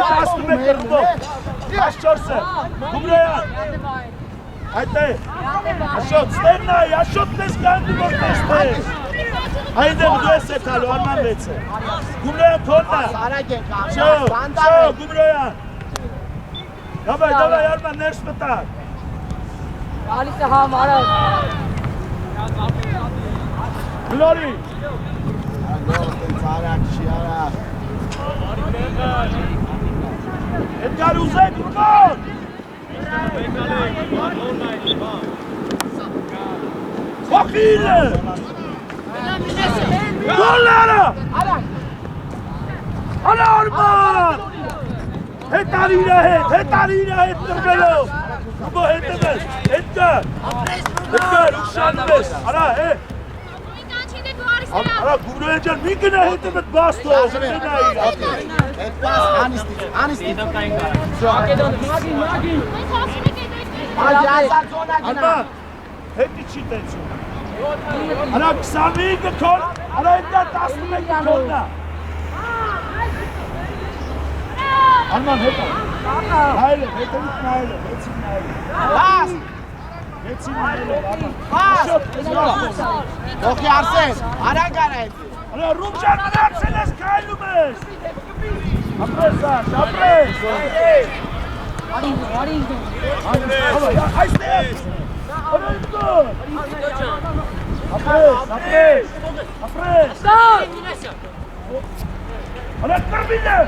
11 ռուբով։ 14-ը։ Գումրոյան։ Այդ է։ Աշոտ, ստերնայ, աշոտն ես կանդի որ տեսնես։ Այնտեղ դու ես եթալու, Արման 6-ը։ Գումրոյան թորնա։ Շո, Գումրոյան։ Դավայ, Արման, ներս մտակ։ Գալիս է համ, արավ։ Գլորի։ Edgar uzak vurma! Bakıyla! Gollara! Ana Arman! Hetarina het tırmelo! Bu hetemez! Edgar! Edgar uşanmaz! Ana he! Ara Gumroyan bir güne hetemet bastı o. Anistik. Arman! Hep içi tensiyon. Ana Sami'yi götür. Ana Edgar taslim et götürle. Arman hep. Hayır, hetemet hayır. Hepsin hayır. Bas! Hepsin hayır. Bas! Yok yarsın. Ara garet. Ana Rumcan Arsenes kaylumuz. Apres. Haydi. Apres. Ana termine.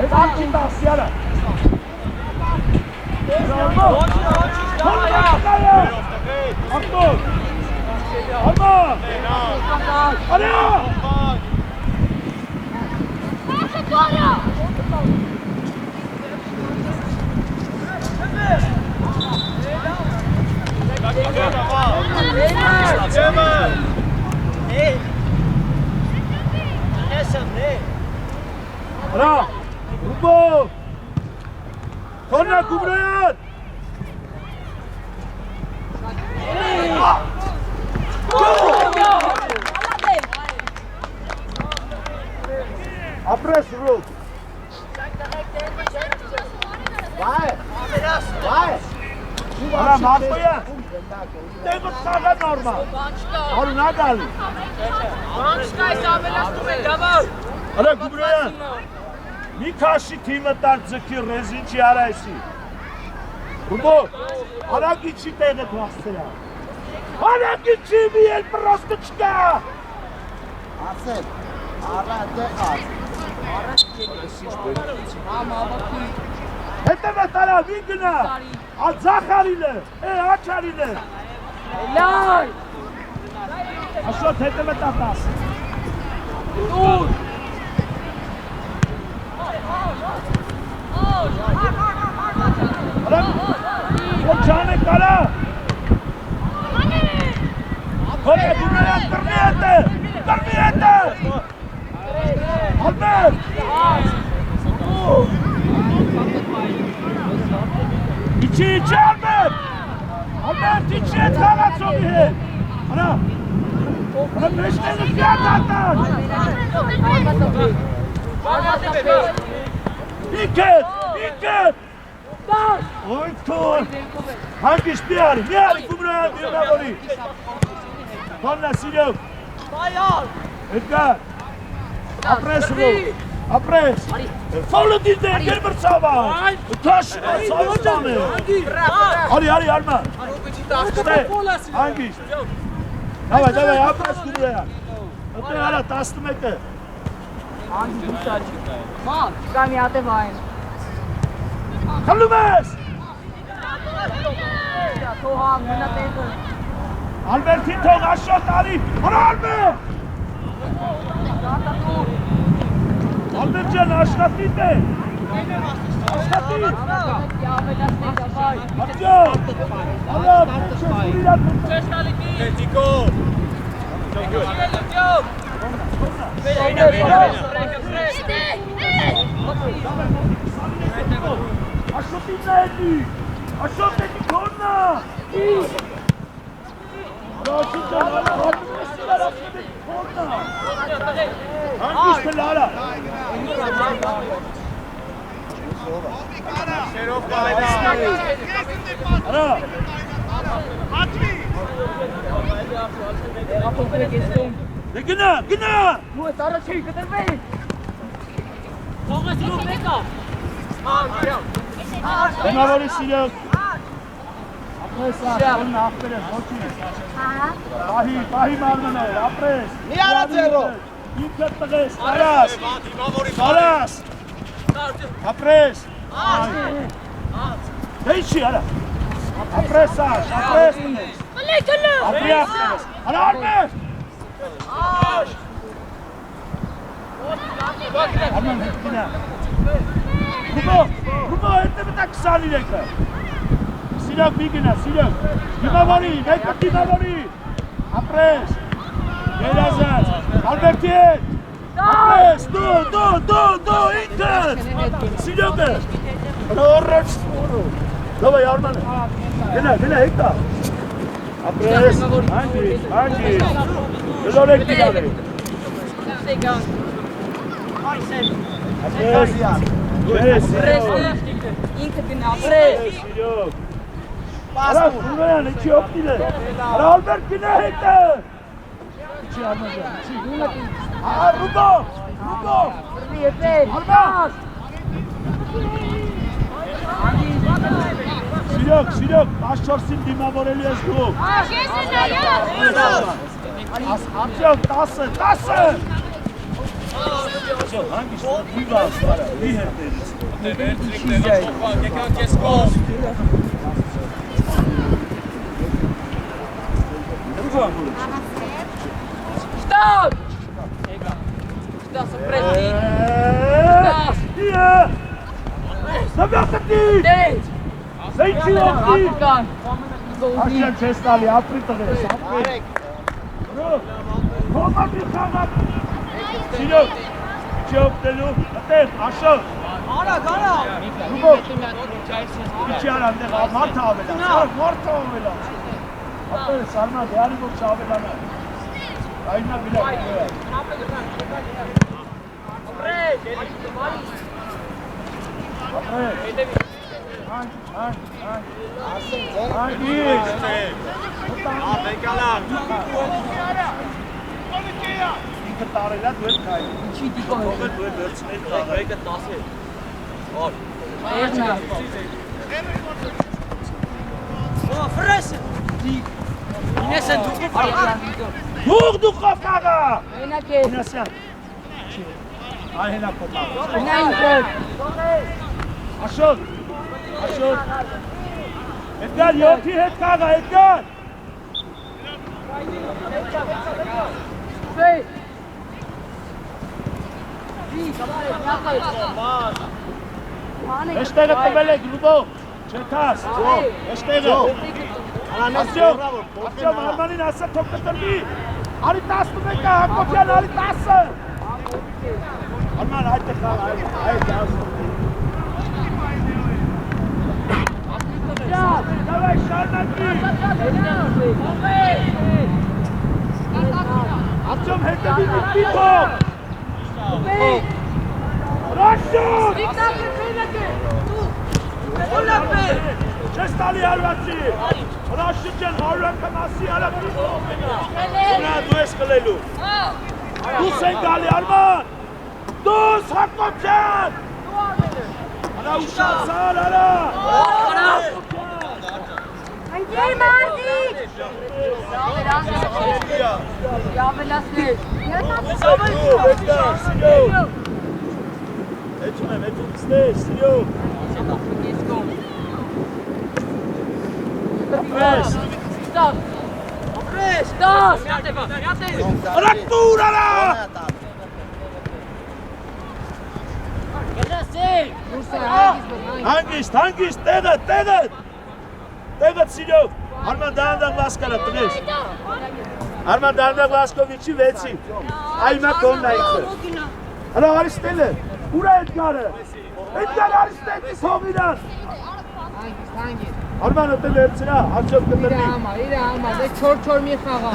Evanci Tassiana. Abdul. Arman! Ana! Ana! Rubo! Korna Gumroyan! Apres Rubo! Vai! Ana Matmaya! Temut sağa normal! Aruna gali! Ana Gumroyan! Bir karşı timletler zeki rezinci arayısı. Rubo! Ana geçi teyze klasıya! Ana geçi bir el prostoçka! Arsın. Ara dekar. Hetemet ana bir güne! Zaharıyla! Açarıyla! Helal! Aşağı hetemet atas! Dur! O çane kala! Kore Gumroyan kırmiyete! Ahmet! İçi Ahmet! Ahmet içi et kalat soğuyor! Ana! Ana beşleri fiyat atan! İket! Oy tur! Hangi iş bir yarı Gumroyan bir orayı! Sonra Silov! Edgar! Apres Rubo! Apres! Faulu dilde gel bir sabah! Taşına savunmanı! Hadi Arman! Hangi iş? Davay Apres Gumroyan! Öte hala taslim ete! Mal, çıkar miyate vayn. Kalumez! Toha, mına teyze. Albertin Tog aşağı tarih! Ana Albert! Albertcan aşağı gitme! Aşağı değil! Amca! Allah! Tico! Aşağı dedi korna! Hangi işte Lara? Արա Ապոքրեք ես տում։ դե գնա գնա Ու է տարա չի կտրվի։ Թողես ու մեկա։ Դեմավորի սիրոք ապրես ախորն ապրես ոչի պահի մարմներ ապրես Մի արա ձերո ինքդ տղես արաս ապրես դե ինչի արա ապրես աշ ապրես տղես ապրի ապրես արա արմես Arman hepsine. Rubo hepsi bir tak saniyekle. Silah bir güne silah. Dimavori, bekle Dimavori. Apres. Gelazet. Albertin. Apres. Do, inter. Silah be. Orret. Давай Arman. Gene hekta. Apres. Hangi. Gelolek Dimavori. Apres. Ինքը գնա ապրես։ Արա ֆուրան ինչի օպտիլը։ Արա Ալբերտ գնա հետը։ Ինչի արմազա։ Ռուբո։ Եփել։ Արմաս։ Սիրոք, աշչորսին դիմավորելի ես դու։ Արդյոք 10։ Hangi bir var? Bir hepimiz. Stop! Stop, sorpresi. Sabahti! Dez! Seyçi opti! Afgan! Aşağı çestali, Afrika veres. Roma bir kanat! Silo! Çok delu, ateş, aşağı! Ana! Rubo! İçi aranda, Marta avela. Marta avela. Aferin, sarma, değerli bu çavelana. Ayna bile. Tarihler böyle kaydı. Ինչի դիկոն է։ Böyle dörtsünü kaydı. Էրնա։ Ինեսը դուք Դուք կովկագա։ Մենակ է։ Ինասյան։ Այ հենա կովկագա։ Ինայինքը։ Աշոտ։ Էդգար յոթի հետ կագա, Էդգար։ Վեյ։ Վի, կամարը, միակայ։ Էշտեղը տվել եք, Լուբո։ Չետաս։ Էշտեղը։ Ասյոմ, Արմանին ասա թող կտրվի։ Արի 11-ը, Հակոբյան, արի 10-ը։ Արման, այդ է խաղ, այդ է ասում։ Давай, շարնակի։ Ատյոմ հետևի միտի թող։ Ռաշոտ։ Չես տալի հարվածի։ Ռաշոտ ջան, հարուակը մասի հարապի։ Ունա դու ես կլելու։ Դուս են գալի, Արման։ Դուս, Հակոբ ջան։ Արա ուշացար, արա։ Անգեր մարդիկ։ Գավելասներ։ Էջում եմ, ստես, սիրո։ Ապրես։ Ստոպ։ Ստոպ։ Արակ տուր, արա։ Հանգիստ, տեղը սիրով, Արման դանդաղ վաս կարա տնես, Արման դանդաղ վասկովիչի վեցի, այմա կոնն այգը, հրա արիստել է, ուրա էդգարը, արիստեցի հող իրան, Արման ոտը վերցրա, հաջով կտրվի, դե չոր մի խաղա,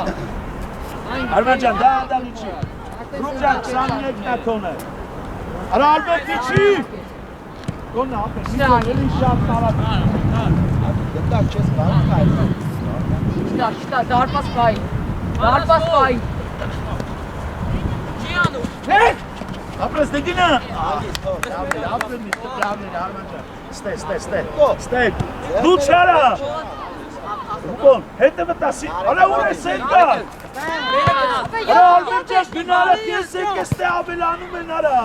Արման ճան դանդաղ իչի, ռուբ ճան 21 նատոն է, հրա ալբետ իչի, Կոննա, ապես, էլի շատ տարած։ Դտա չես կարող կայլ։ Շտա, դարպաս կայի։ Դարպաս կայի։ Չի անում։ Հեք! Ապրես դեգինը։ Անգից թող։ Ապրեմ միշտ պլավներ Արման ջան։ Ստե։ Դու չարա։ Ռուկոն, հետը մտասի։ Արա ուր է սենտա։ Արա Արման ջան գնալը ես եք էստե ավելանում են արա։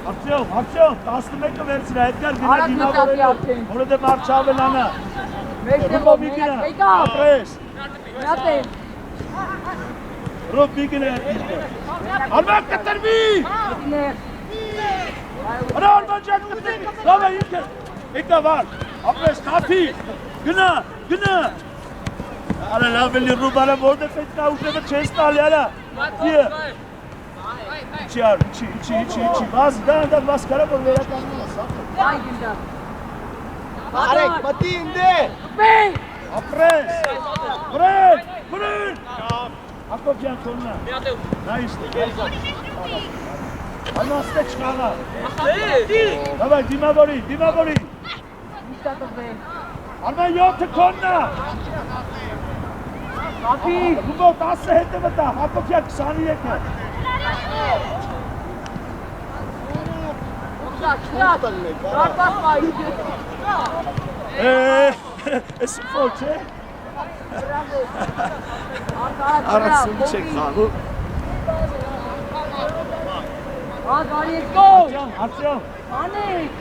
Ակցիոն, 11-ը վերցրա, Էդգար գնա դիմավորելու, որովհետև մարդ չավելանա։ Ռուկո միգինա, ապրես։ Ռուկ միգինա, Արման կտրվի։ Արա Արման ջան կտրվի, լավ է ինքը, եկա վար, ապրես, կապի, գնա։ Արա լավ էլի ռուբարը որդ է պետքա ուժևը չես տալի, արա, Չի, բազ դանդակ բազ կարա որ վերականգնում ես, Այ գնդա։ Արեք, մտի ինձ։ ապրես, բրեն, Ակոպյան կոննա, նա իշտը, Արման ստե չկաղա, դավայ դիմավորի, Միշտա տղվեն։ Արման 7 կոննա, Կապի։ Ռուբո 10 հետը վտա, Ակոպյան 23-ը, Դարպաս կայի։ Էս ոչ է, Արասում չեք խաղու, Ագարի գոլ։ Արտյոմ, Անիկ։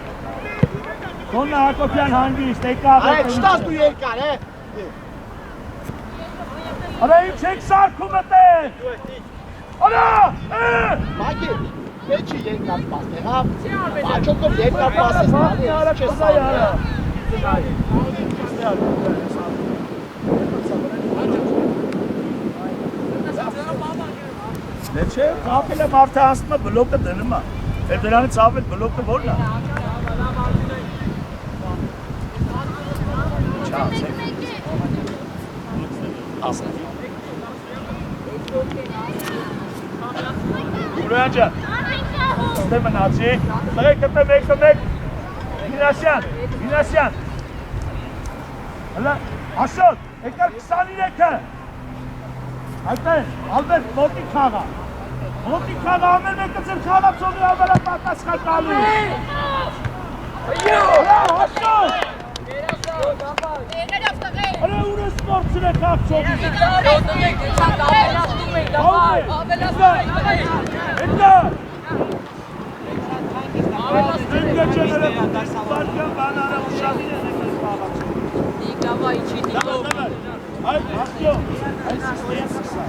կոննա Ակոպյան հանգիստ, եկա Արեք, չտաս դու երկար, Արա ինչ եք սարքում ըտեն, Արա, Մակի, Եչի երկար պաս է, հա։ Աչոքով երկար պաս ես տալի, չես սարում։ Դե չէ, կապելը մարդը հասնում է բլոկը դնում է, դրանից ավել բլոկը որն է։ Չաց է։ Ուրյան ջան, ստե մնացի, տղեք կտը մեկ, Մինասյան, հլա, Աշոտ, եկար 23-ը, այդտեղ, Ալբերտ, մոտի խաղա, ամեն մեկը ձեր խաղացողի ավելա պատասխան տալու։ Հլա, Աշոտ, հլա ուր է սպորցին է կաղցողի։ Հետա, բարկյան բանարը ուշադիր են եկել խաղացողի։ Դիգավա իչի դիգով։ Այդ աղջո, այդ սիսա։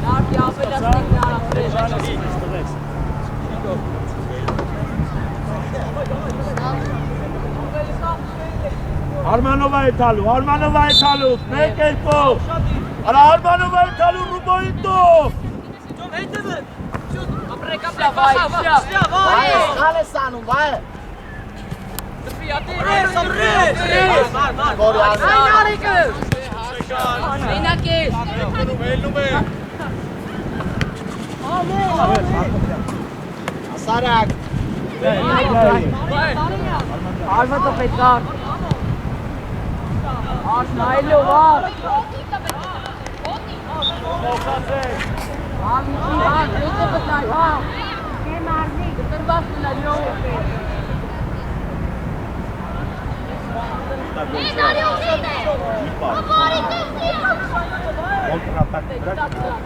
Նարդի ավելասնիկ նարախրեժ։ Արմանովա է տալու, մեկ երկով։ Արա Արմանովա է տալու Ռուբոյին տով։ Վայ, խալ ես անում, վայ։ Մենակ ես։ Ասարակ։ Արմատը պետար։ Նայլով ար։ Ամիջի ար, յոտը պտնայ, հա։ Կեմ արնի, գտրված նլայով։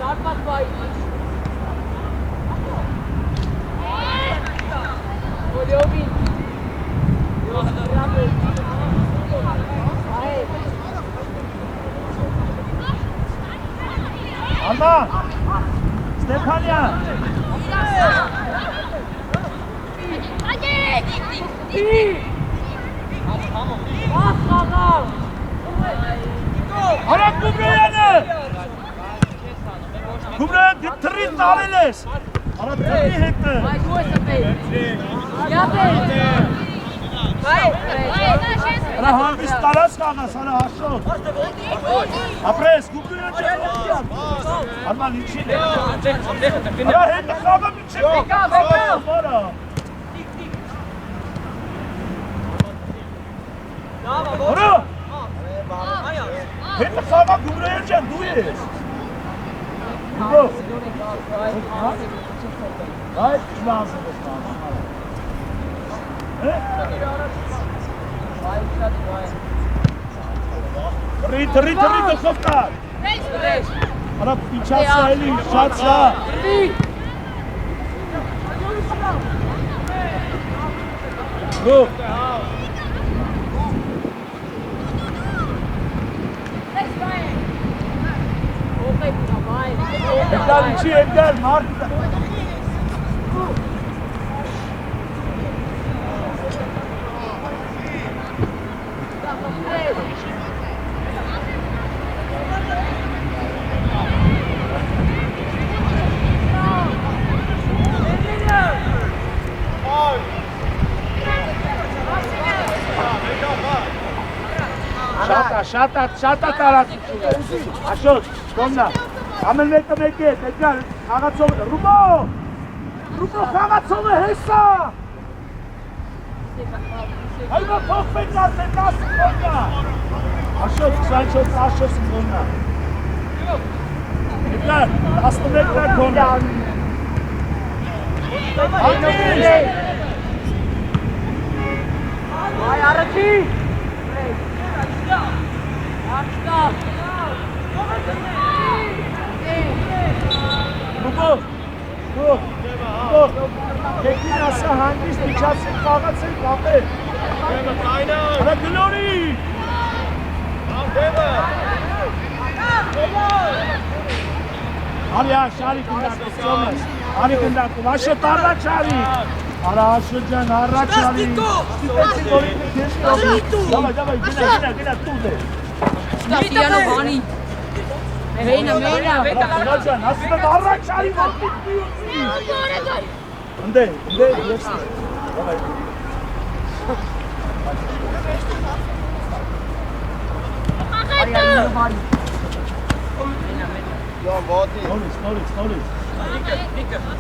Դարպաս բայի։ Ոլյովին։ Արման, Ստեփանյան։ Արա Գուբրայանը։ Գուբրայան թրի տալել ես։ Արա թրի հետը։ Այ դու ես ապել։ Յապել։ Բայ, Արա հանդիս տարած կաղաս, արա հաշով։ Ապրես, գուպտու են չեմ ոքյան։ Արման ինչին է։ Արա հետը խաղը մի չեմ ոքյան։ Արա։ Հետը խաղը գումրեյը չեն դու ես։ Գո։ Այդ չնազը դեսնան։ Ռիտ գլխով կար։ Արա իչացա էլի, իչացա։ Գո։ Edgar içi Edgar, Mark. Շատա տարածություն է, աշոտ, կոննա, ամեն մեկը մեկ է, Էդգար, խաղացող է, Ռուբո խաղացող է, հեսա, հայմա փոխվենք արդեն 10 կոննա, աշոտ, 24 աշոտ կոննա, Էդգար, 11 կոննա, Այ առաջի, Ռուբո, Տեքին ասա հանգիստ իչացին կաղացեն կապել, հրա գլորի, արի շարի կնդակով, ծոմես, արի կնդակով, աշոտ առաչ արի, արա աշոտ ջան առաչ արի, ստիպեցին որին դավայ, գնա, տուզ է, Ստասիանո բանի Մերինա Ջան, ասում եմ առաչ արի ոտիտ միուցի Ընդե, եսնի Յոն ոտի Նորից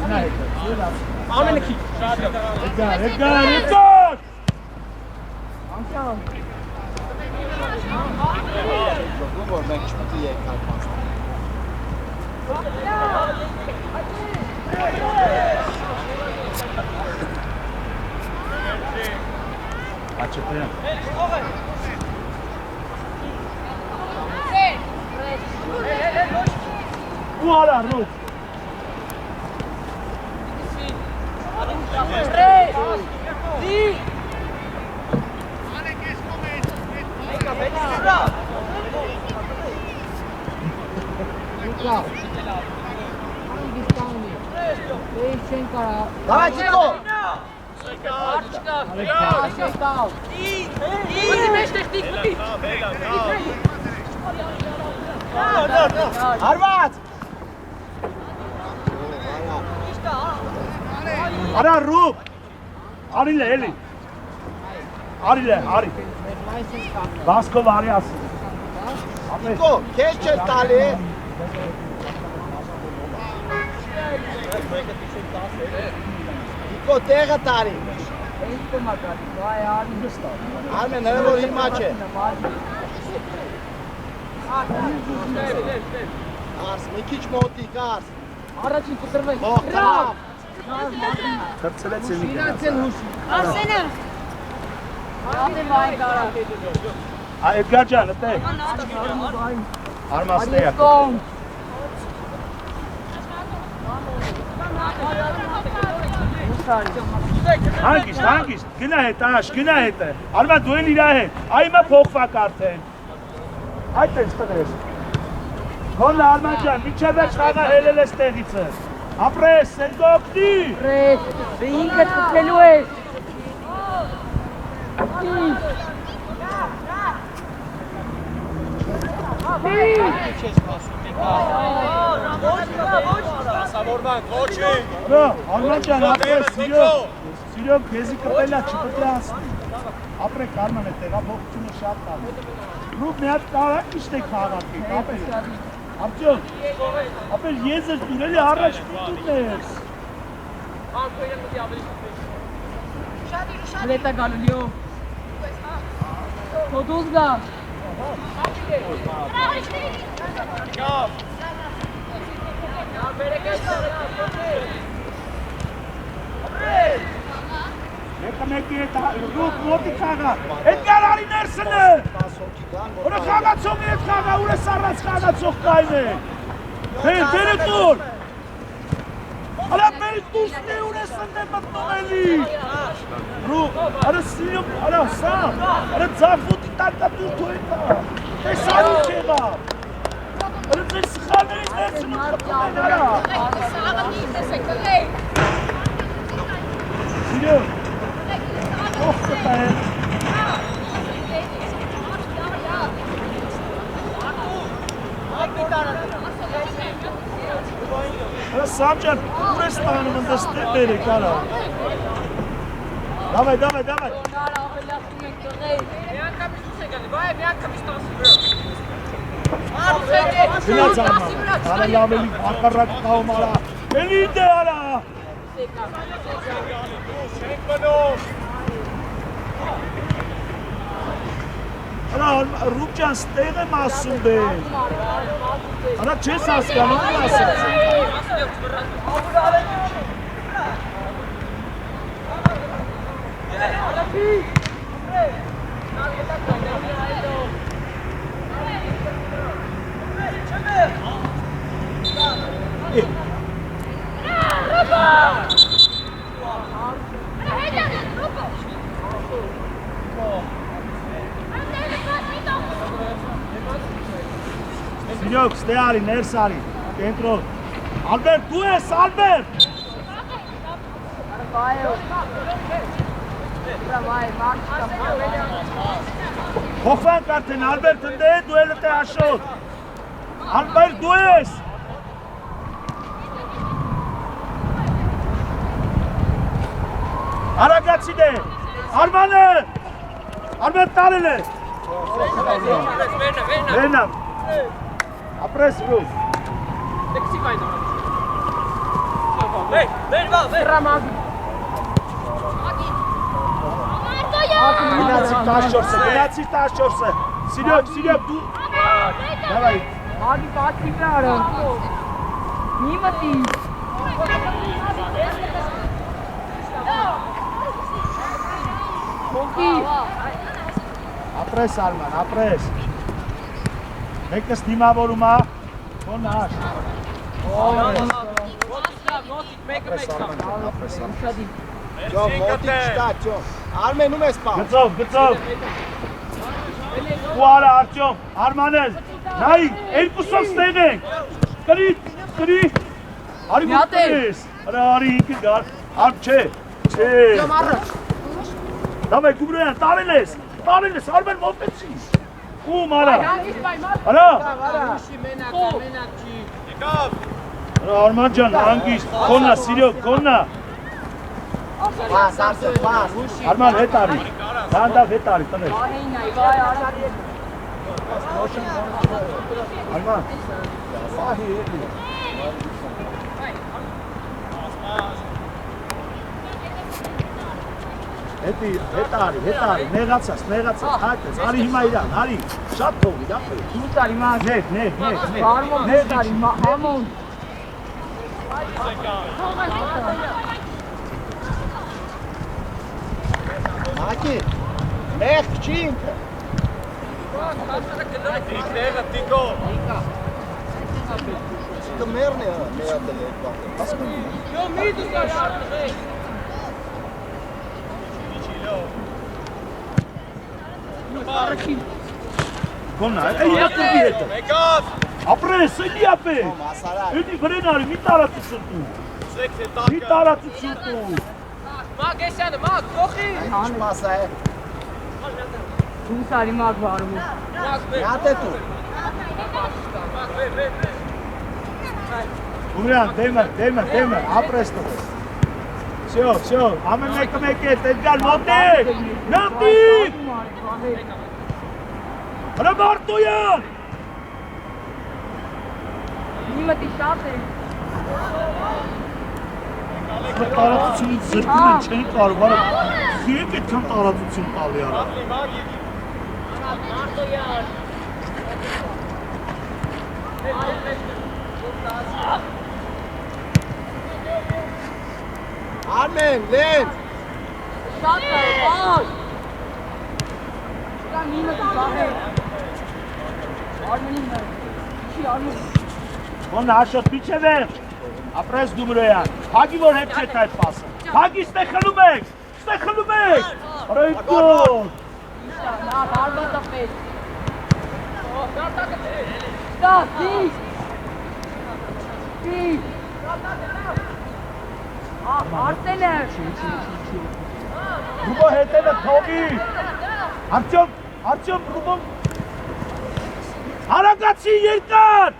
Նա հետը Ամենքի Էդգար Ժողում որ մենք չպետք է եկալ մասնա Աչեպյան Ու արա ռոտ Давай, Тико! Հարված! Արա ռուպ Արիլ է էլի Արի Վասկով արի ասի Տիկո, քեզ չես տալի Տիկո, տեղը տարի Արմեն, հրևոր հիմա չէ Արս, մի քիչ մոտիկ, արս Առաջին կտրվեք Մոխտրավ Թրցրեց էլի Արսենը Ատեմ այն կարա Էդգար ջան, ըտե Արմաստեյա Հանգիստ, գնա հետ, աշ, գնա հետ է Արմա դու են իրա հետ, այմա փոխվակ արդեն Այդ ենք տղես Հոնը Արման ջան, միչև վերջ խաղա հելել ես տեղիցը Ապրես, սենգո օգնի Պրես, դե ինքդ կպելու ես Արման ջան, ապրես, սիրո քեզի կպելա չպտի ասնի ապրեք Արման է տեղափոխությունը շատ կան։ Ռուբ մի հատ կարակ իշտ եք խաղացի, ապել։ Արտյոմ, ապել եզր դուր էլի առաջ պիտում ես։ Լետա գալուլիո։ Հոդուզ գա։ Մեկի հետ ռուբ մոտի խաղա, էդգար արի ներսնը։ Որը խաղացող է էդ խաղա, ուր ես առած խաղացող կայն է։ Բերը տուր։ Արա բերը տուրսն է ուր ես ընդ է մտնում էլի։ Ռուբ, արա սիրում, արա սամ, արա ձախոտի տարկատուր թու է կա։ Տեսարի չեղա։ Արա ձեր սխալներից ներսնում խպում են արա։ Սիրում։ Ոխտը է։ Հələ Samcan, ուր ես տանում ընդստեղ բերը կարա։ Davay, davay, davay։ Գնաց Արման, արա լավ էլի ակարակ կաղում արա, էլի դե արա։ Արա Ռուբ ջան, ստեղ եմ ասում բե։ Արա չես հասկանում ու ասեց։ Սիրյոք, ստե արի, ներս արի, կենտրոն։ Ալբերտ, դու ես, Ալբերտ։ Հոխվանք արդեն, Ալբերտ ընդ է, դու էլ է հաշոտ։ Ալբերտ, դու ես։ Արագացին է, Արմանը, Ալբերտ տարել է։ Վերնամ։ Ապրես Ռուբ։ Գնացի 14-ը, Սիրյոք, դու։ Դավայ։ Ագի պացիկը արա։ Մի մտի։ Հոկի։ Ապրես Արման, ապրես։ Մեկս դիմավորում է, քոն հաշ։ Ապրես Արման։ Ջո, մոտիկ չտա, ջո։ Արմենում ես պա։ Գծով։ Ու արա Արտյոմ, Արմանել, նայի, երկուսով ստեղ ենք։ Կրի, արի մոտես։ Արի ինքը գար, արդ չէ։ Ջոմ առաջ։ Դավայ Գուբրոյան, տարել ես, Արմեն մոտեցիս։ Ում արա։ Արա։ Արման ջան, հանգիստ, քոննա, Սիրյոք, քոննա։ Պաս, Արսեն, պաս։ Արման հետ արի, դանդավ հետ արի, տներ։ Արման, սահի էլի։ Հետ արի, նեղացած, հայտես, արի հիմա իրան, արի, շատ թողի, դապը։ Դուս արի մաս։ Նեղ։ Բարմոն դուս արի, համոն։ Մակի, մեղք չի ինքը։ Ինքը մերն է մերատել էդ բախը։ Ասում եմ։ Յո, մի դուս արի։ Կոննա, էլի կրվի հետը։ Մեկավ։ Ապրես, էլի ապե։ Էլի վրեն արի, մի տարածություն տու։ Մի տարածություն տու։ Մակ էսյանը, մակ, կողի։ Ինչ մասա է։ Դուս արի մակ բարում։ Յատ է տու։ Գումրյան, դեմը, ապրես տվես։ Всё, ամեն մեկը մեկ է, Էդգար, մոտիկ, նամտիկ, հրա Մարտոյան, Նիմատի շատ է։ տարածությունից զրկում են չեն կարող, հարը, եկ էդքան տարածություն տալի արա։ Արմեն, լեն։ Շատ է, բաս։ Կա նիմատի բաղ է։ Արմենին մեր, չի արմեն։ Ոնը հաշոտ պիչ է վեր, ապրես Գումրոյան, հագի որ հեպ չետ այդ պասը, հագի ստեղ խլում եք, Ռայտոն։ Նա բարբատը պետ։ Դա, դիս։ Դիս։ Արտեն է։ Ռուբո հետել է թողի։ Արդյոմ Ռուբո։ Հարակացի երկար։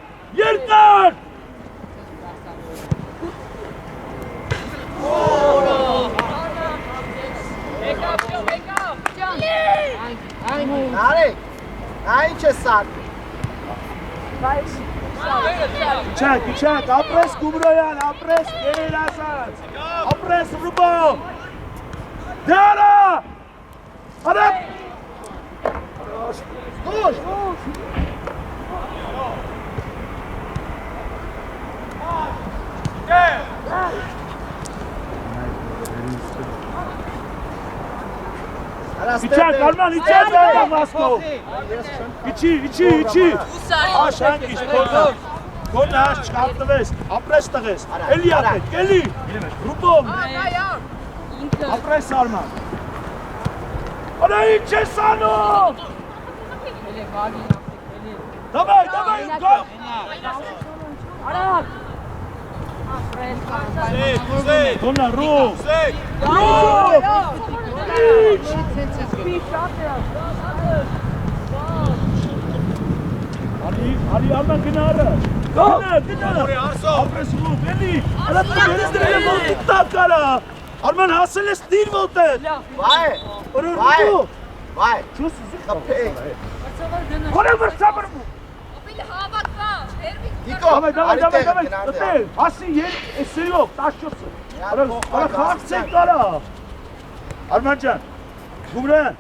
Նարեկ, նա ինչ է սարկ։ Իչակ, ապրես Գումրոյան, ապրես գերել ասած, ապրես Ռուբո, դարա, արապ, Դուշ, Իչակ, Արման, իչակ այդա Վասկով, իչի, աշանք իշ, կոնը հաշ չկապնվես, ապրես տղես, էլի ապետ, էլի, Ռուբով, ապրես Արման, արա ինչ ես անում, դավայ, գո, Արակ, կոնը Ռուբ, Արի Արման գնարը, գնա, ապրես Ռուբ, էլի, արա տղերս դրել է ոտիկ տակ արա, Արման հասել ես դիր ոտեր, վայ, խպեկ, Հորը վրցաբրմու, Դիկո, դավայ, հասի սերյող, 14-ը, արա խաղցեք արա, Արման ջան, Գումրան,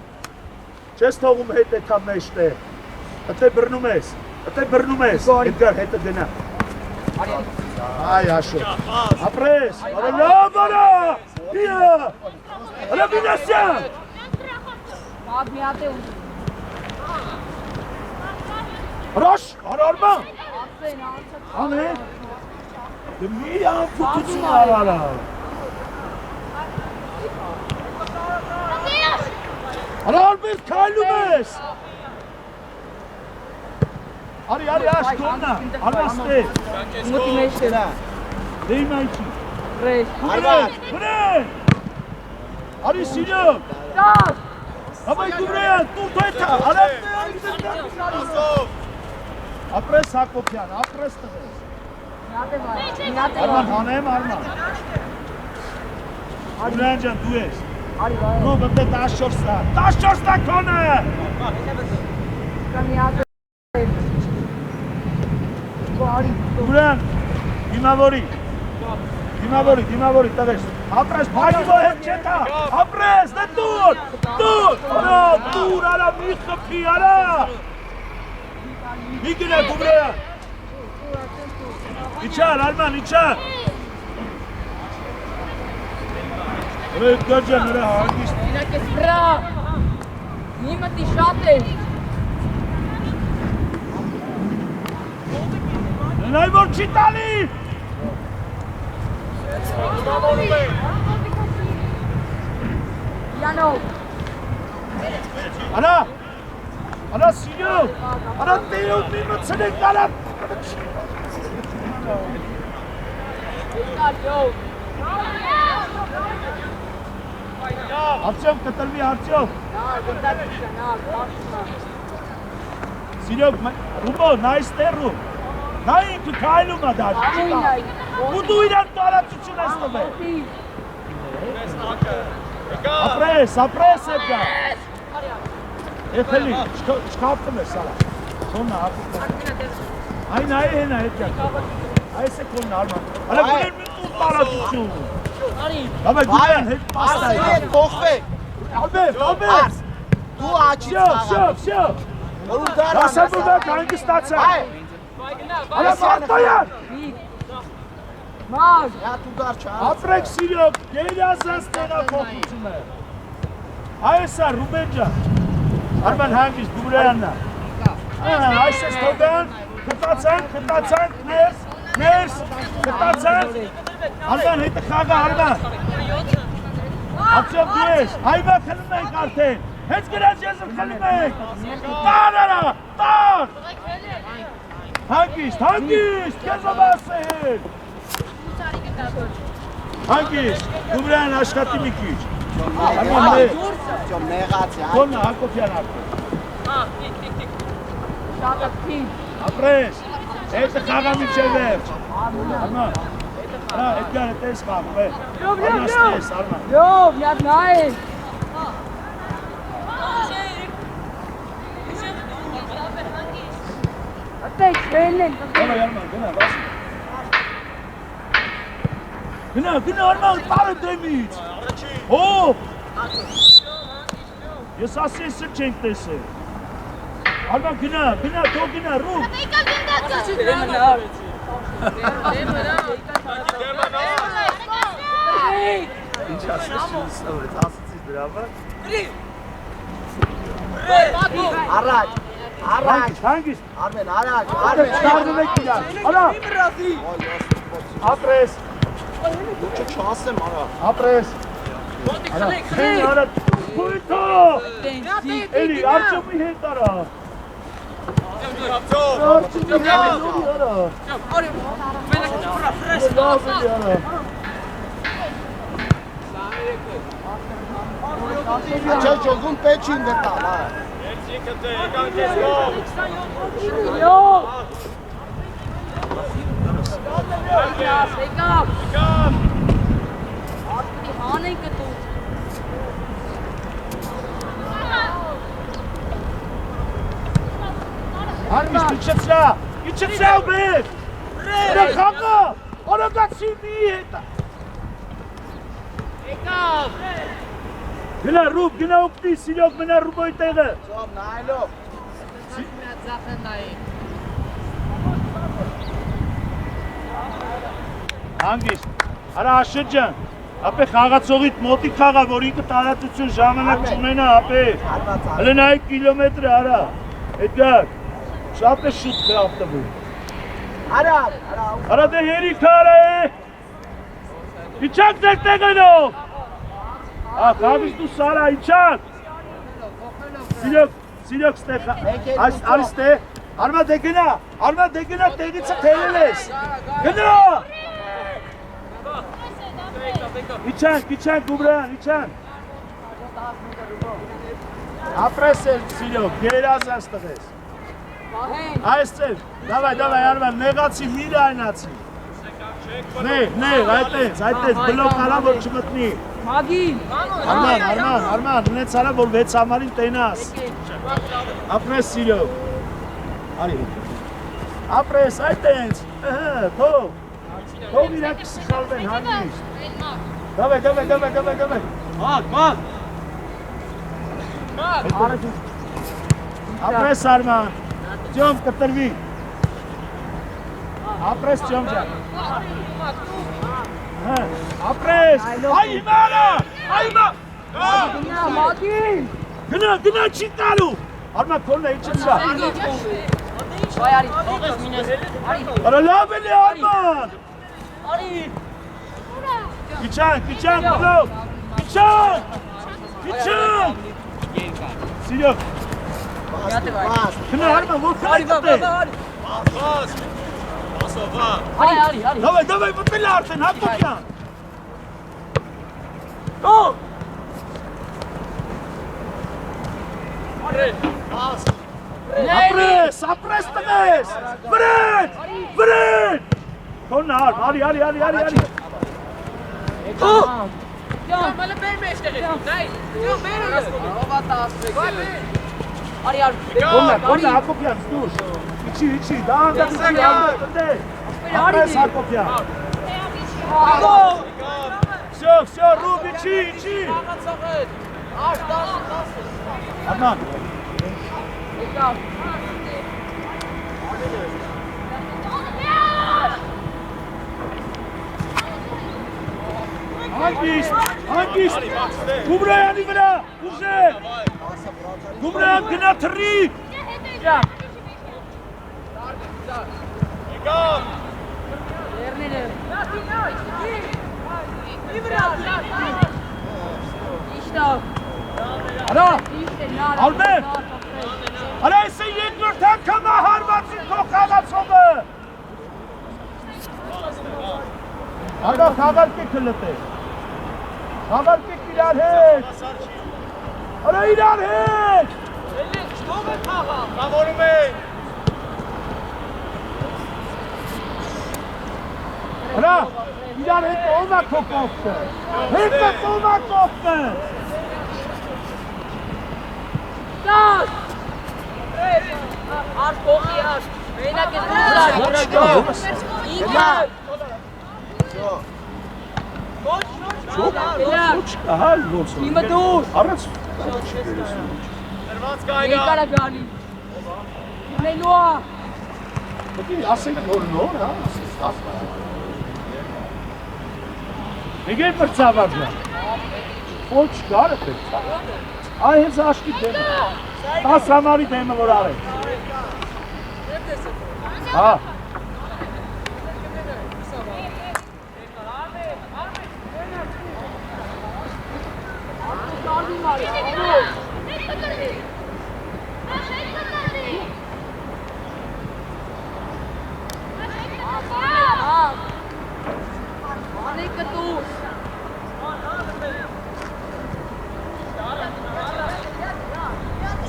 չես թողում հետ էթա մեջտե, ըթե բրնում ես, Էդգար հետը գնա, այ աշո, ապրես, արա լավ արա, հիա, արա բինասյան, Ակ մի հատ է ուզում։ Հրաշ, արա Արման, Ակսեն, անցած։ անե, մի անպուտություն արա, Արա Ալբերտ քայլում ես, Արի աշ գոննա, արմաստե, Մոտի մեջ է։ դե իմ այնչի, Ռեշ։ վրեն, արի սիրյոկ, Դաս։ Հավայ Գումրոյան, տուր թոյթա, ապրես Հակոբյան, ապրես տղես, Արման հանեմ, Արման, Գումրոյան ջան, դու ես, Ռուբ ընտե 14 տա կոնը, Գումրոյան, դիմավորի տղես, ապրես, բանի որ հետ չետա, ապրես, դե տուր, արա, մի խպի, արա, մի գնա Գումրոյան, իչար, Արման, իչար, Էդգար ջան, նրա հանգիստ, Ինակ ես վրա, նիմատի շատ է, նայ որ չի տալի, յանով, արա սիրյոկ, արա տեյոք մի մցնեք, արա, Արդյոք կտրվի, արդյոք, սիրյոկ, Ռուբո, նայս տերու, նայ ինքը կայլում ադար, ու դու իրան տարածություն ես տվել, Ապրես, ապրես էկա։ Եթելի, չկապտում ես սալա։ Կոննա, այն այ հենա հետյա։ Այս է կոննա, արման։ Հալա գուներ մի տուր տարածություն։ Հաբե գուներ հետ պաստա է։ Այդ փոխվեք։ Ալբերտ, Ալբերտ։ Դու աչից Շո։ Դասաբուբակ հանգստացա։ Հալա Մարտոյան։ Մար։ Հա դու դար չա։ Ապրեք սիրոք, գերազանց տեղափոխություն է։ Այս է Ռուբեն ջան։ Արման հանգիստ Գուրյաննա։ Այս է Ստոգան, խտացանք, ներս, խտացանք։ Արման հետը խաղը Արման։ Ացյոք ես, հայվա խլում ենք արդեն։ Հենց գրած եզր խլում ենք։ Տար արա, տար։ Հանգիստ, կեզ ով ասել։ Հանգիստ, Գուրյան աշխատի մի քիչ։ Արման մեր։ Ջոմ նեղաց է։ Կոննա Հակոբյան արդեն։ Շատապին։ Ապրես, հետը խաղա միջև վերջ։ Արման, հա, Էդգար հետ ես խաղում է։ Անաստես, Արման։ Լով, միատ նայ։ Ատեք, շելեն։ Գնա Արման, գնա, վասի։ Գնա, Արման, տարը դեմից։ Հով։ Ես ասի սր չենք տեսել։ Արման, գնա, թող գնա, ռուկ։ Ինչ ասես չունս նորից, ասեցիս դրա վար։ Առաջ։ Հանգիստ, Արմեն, առաջ։ չտարնում եք իրար, արա, ապրես, Դու չասեմ արա։ ապրես, արա, պույթո, էլի, արջոմի հետ արա, արջոմի հետ արա, Աչա ջոգուն պեչին դետալ, հա։ Լով։ Եկավ։ Ատի հանեն կտու։ Հանգիստ, իչեցրա ուբեր, դե խաղա, օրոգացի մի հետա, գնա ռուբ, գնա ուկտի, սիրյոք մնա ռուբոյ տեղը, Ջոմ նայլով։ հանգիստ, արա աշետ ջան, ապե խաղացողիտ մոտի խաղա, որ ինքը տարածություն ժամանակ չունենա, ապե, հլը նայք կիլոմետրը արա, Էդգար, շատ է շուտ խրավտվում, արա դե հերիք արա է, իչակ ձեր տեղենով, խաղից դու սարա, իչակ, սիրյոք ստեղ, արիս տե, արմա դե գնա տեղիցը թելել ես, գնա, իչանք, Գուբրան, իչանք, ապրես էլ սիրյոք, գերազանց տղես, այս ծեր, դավայ, Արման, նեղացի, միրը այնացի, նեղ, այդպես, բլոկ արա, որ չմտնի, Մագին։ Արման, ունեց արա, որ 6 համարին տենաս, ապրես սիրյոք, արի, ապրես, այդպես, թող իրակ սխալվեն, հանգիստ, դավայ, ապրես Արման, ջոմ կտրվի, ապրես ջոմ ջան, ապրես, այ հիմա արա, Մագին։ գնա չի տալու, Արման կորն է իչեցրա, արա լավ էլի Արման, իչանք, բլոկ, իչանք, սիրյոք, գնա Արման, որ խնայք տե, դավայ, մտել արդեն, Հակոբյան, ապրես տղես, վրեն, կոննա արի, Մալը բեր մեջտեղ է։ Նայ։ Դու բեր ու։ Ո՞վ է 10 Արի ար։ Կոննա Հակոբյան դուր։ Իչի, դա անդա։ Ապրես Հակոբյան։ Всё, Ռուբ, իչի։ Աշ 10 Արման։ Եկա։ Հանգիստ, Գումրայանի վրա, ուժեք, Գումրայան գնա թռիկ, Ալբեր, արա ես է երկրորդ անգամ հարվածին քո խաղացողը, Ադա խաղարկեք լտե, խաղարկեք իրար հետ, արա իրար հետ, Ո՞վ է խաղա։ Կավորում են։ Արա իրար հետ ով է քո կողքը, հետը ով է կողքը, Դաս։ Աշ կողի աշ։ Մենակ է դուրս։ Ինքը Ոչ կահալ ոնց Իմը դուր։ Առած Դրված Եկարա կայնա։ գանի։ Մենուա։ Դի ասենք նոր, հա, Եկե պրծավարդա։ Ոչ կարը պետք։ Այ հենց աշկի դեմը։ 10 համարի դեմը որ արեք։ Հա։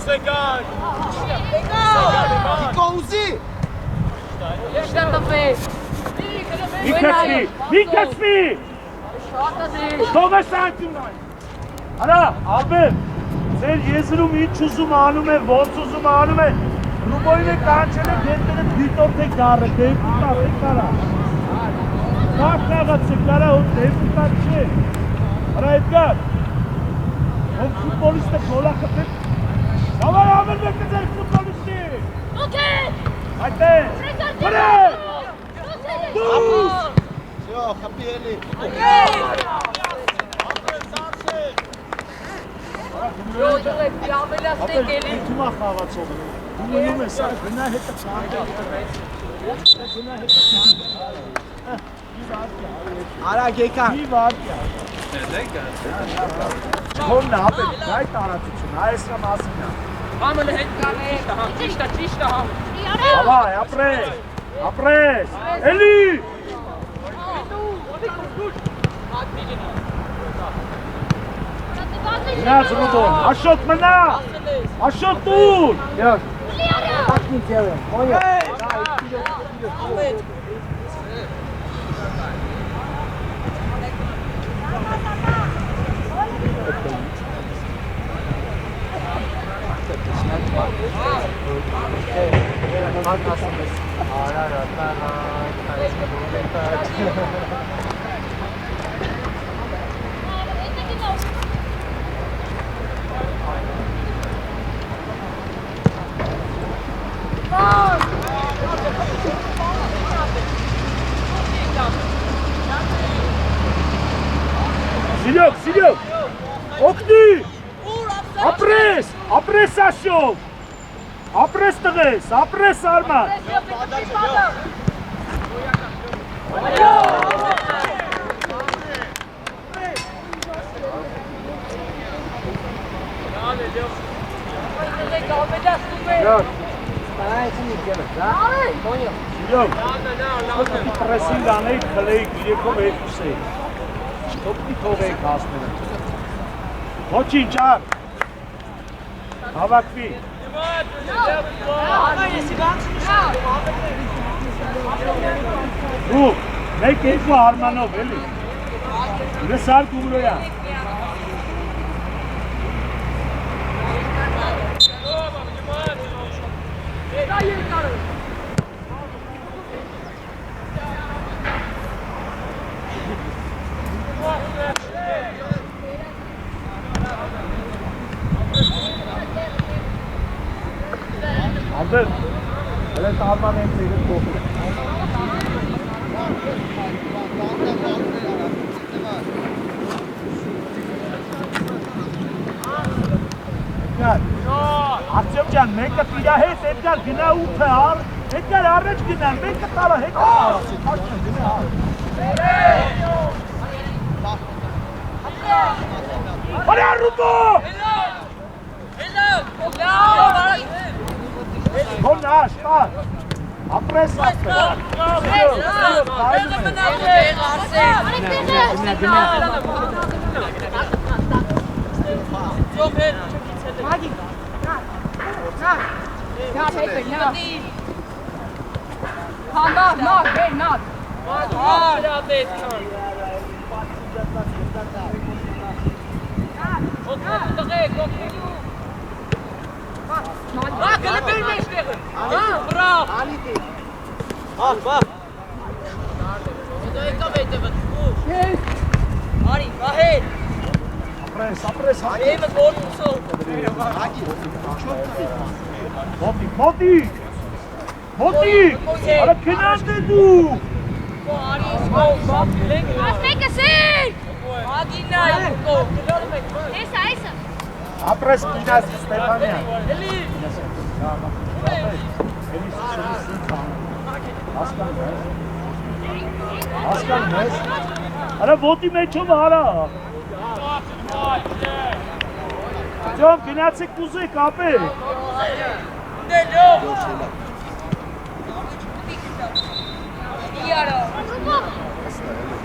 Ուսեկան։ Իկո ուզի։ Մի կեցվի։ Թողես անկյուն այն։ Արա, ալբեր, ձեր եզրում ինչ ուզում անում է, ոնց ուզում անում է, Ռուբոյին է կանչել է գետները դիտորդ է գարը, դեպուտատ է կարա։ Կաղ կաղաց է կարա, հոտ դեպուտատ չէ։ Արա Էդգար, հոտ ֆուտբոլիստ է գոլախտ է, Davay Amir bekleyecek futbolisti. Okay. Haydi. Bırak. Dur. Всё, хапели. Tuma xavaçoğlu. Bunu mesela günah hep çağırdı. Günah hep. Ara Gekan. Bir var ya. Kon ne yapayım? Gayet aratıcı. Ayesna masina. Hamle het kane. Çişta ham. Davay, apres. Eli. Biraz Rubon. Aşot mına. Aşot dur. Gel. Tak mı diyorum? Oya. Silyok. Okni. Apres aşov. Apres tığız, apres arma. Yok. Silyok. Presin danayı kaleyi girekov etmişse. Topli kovayı kasmını. Koçin çağır. Havakvi. Ru, ne keyfi Armanov eli. Ne sar kumroya. Ալբեր, հենց Արման եմ ծիրը կողմ։ Արտյոմ ջան, մեկը տիրա հետ, Էդգար գնա 8-ը առ, Էդգար առաջ գնա, մեկը տարա հետ Բարի առուտո! Հոն աշ, տար, ապրես ապրես Ապրես Մոտիկ, արա կնանդ է դու Ապրես կինաս Ստեփանյան Հասկանում ես Արա ոտի մեջով արա Ջոն գնացեք կուզեք ապեք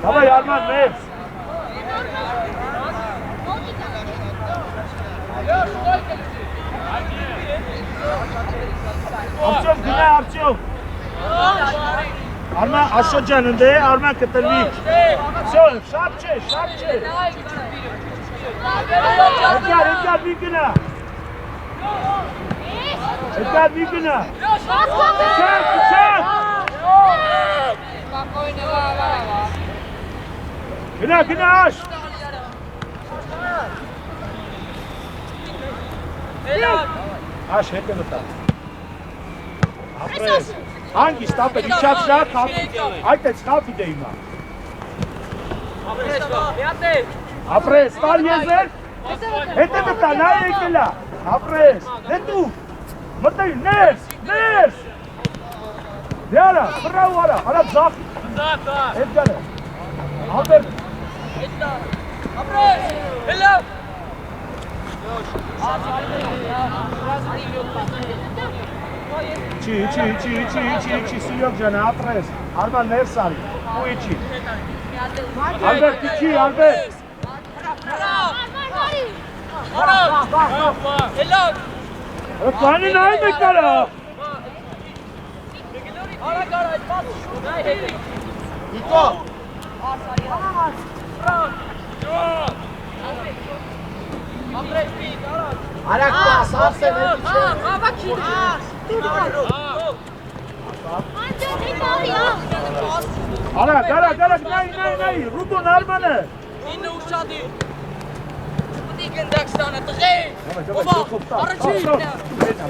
Давай, Արման, ներս Արտյոմ, գնա Արտյոմ Արման, Աշոջան ընդ է, Արման կտրվի Всё, շատ չէ Էդգար, մի գնա Էդգար, մի գնա Չակ Գնա աշ Աշ հետ է մտա Ապրես Հանգիստ ապեր, իչավ շատ Այդ է ծխապի դե իմա Ապրես, տար եզեր Հետ է մտա, նա եկելա Ապրես, դետու Մտել, ներս Դեարա, բրավ արա, արա ձախ Էդգարը Ալբեր Ապրես, հելա Չի, Սիրյոկ ջան, ապրես Արման ներս արի, ու իչի Ալբեր, տիչի, Ալբեր հելա Կանին այն է կարա Արա կարա այդ պատուշ Իկո Ապրես պիտ, արա Արակ պաս, ասեն էլի չէ Արա, գարա, նայ, Ռուդոն Արմանը ինը ուշադի Պտի գնդակստանը, տղե Ովա, առաջին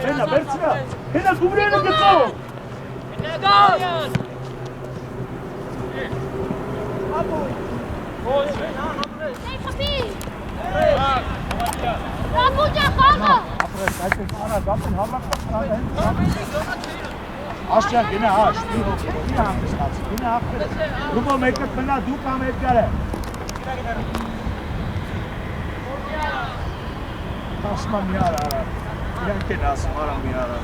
Մենա, վերցրա Հենա գումրենը գծով Գազ Ապրես, այդ է արա, դապին Աշջան, գնա, աշ, գինա հանգստացի, գինա ապրես Ռուբո մեկը կնա, դու կամ Էդգարը Ասմա մի արա, իրանք են ասում, արա մի արա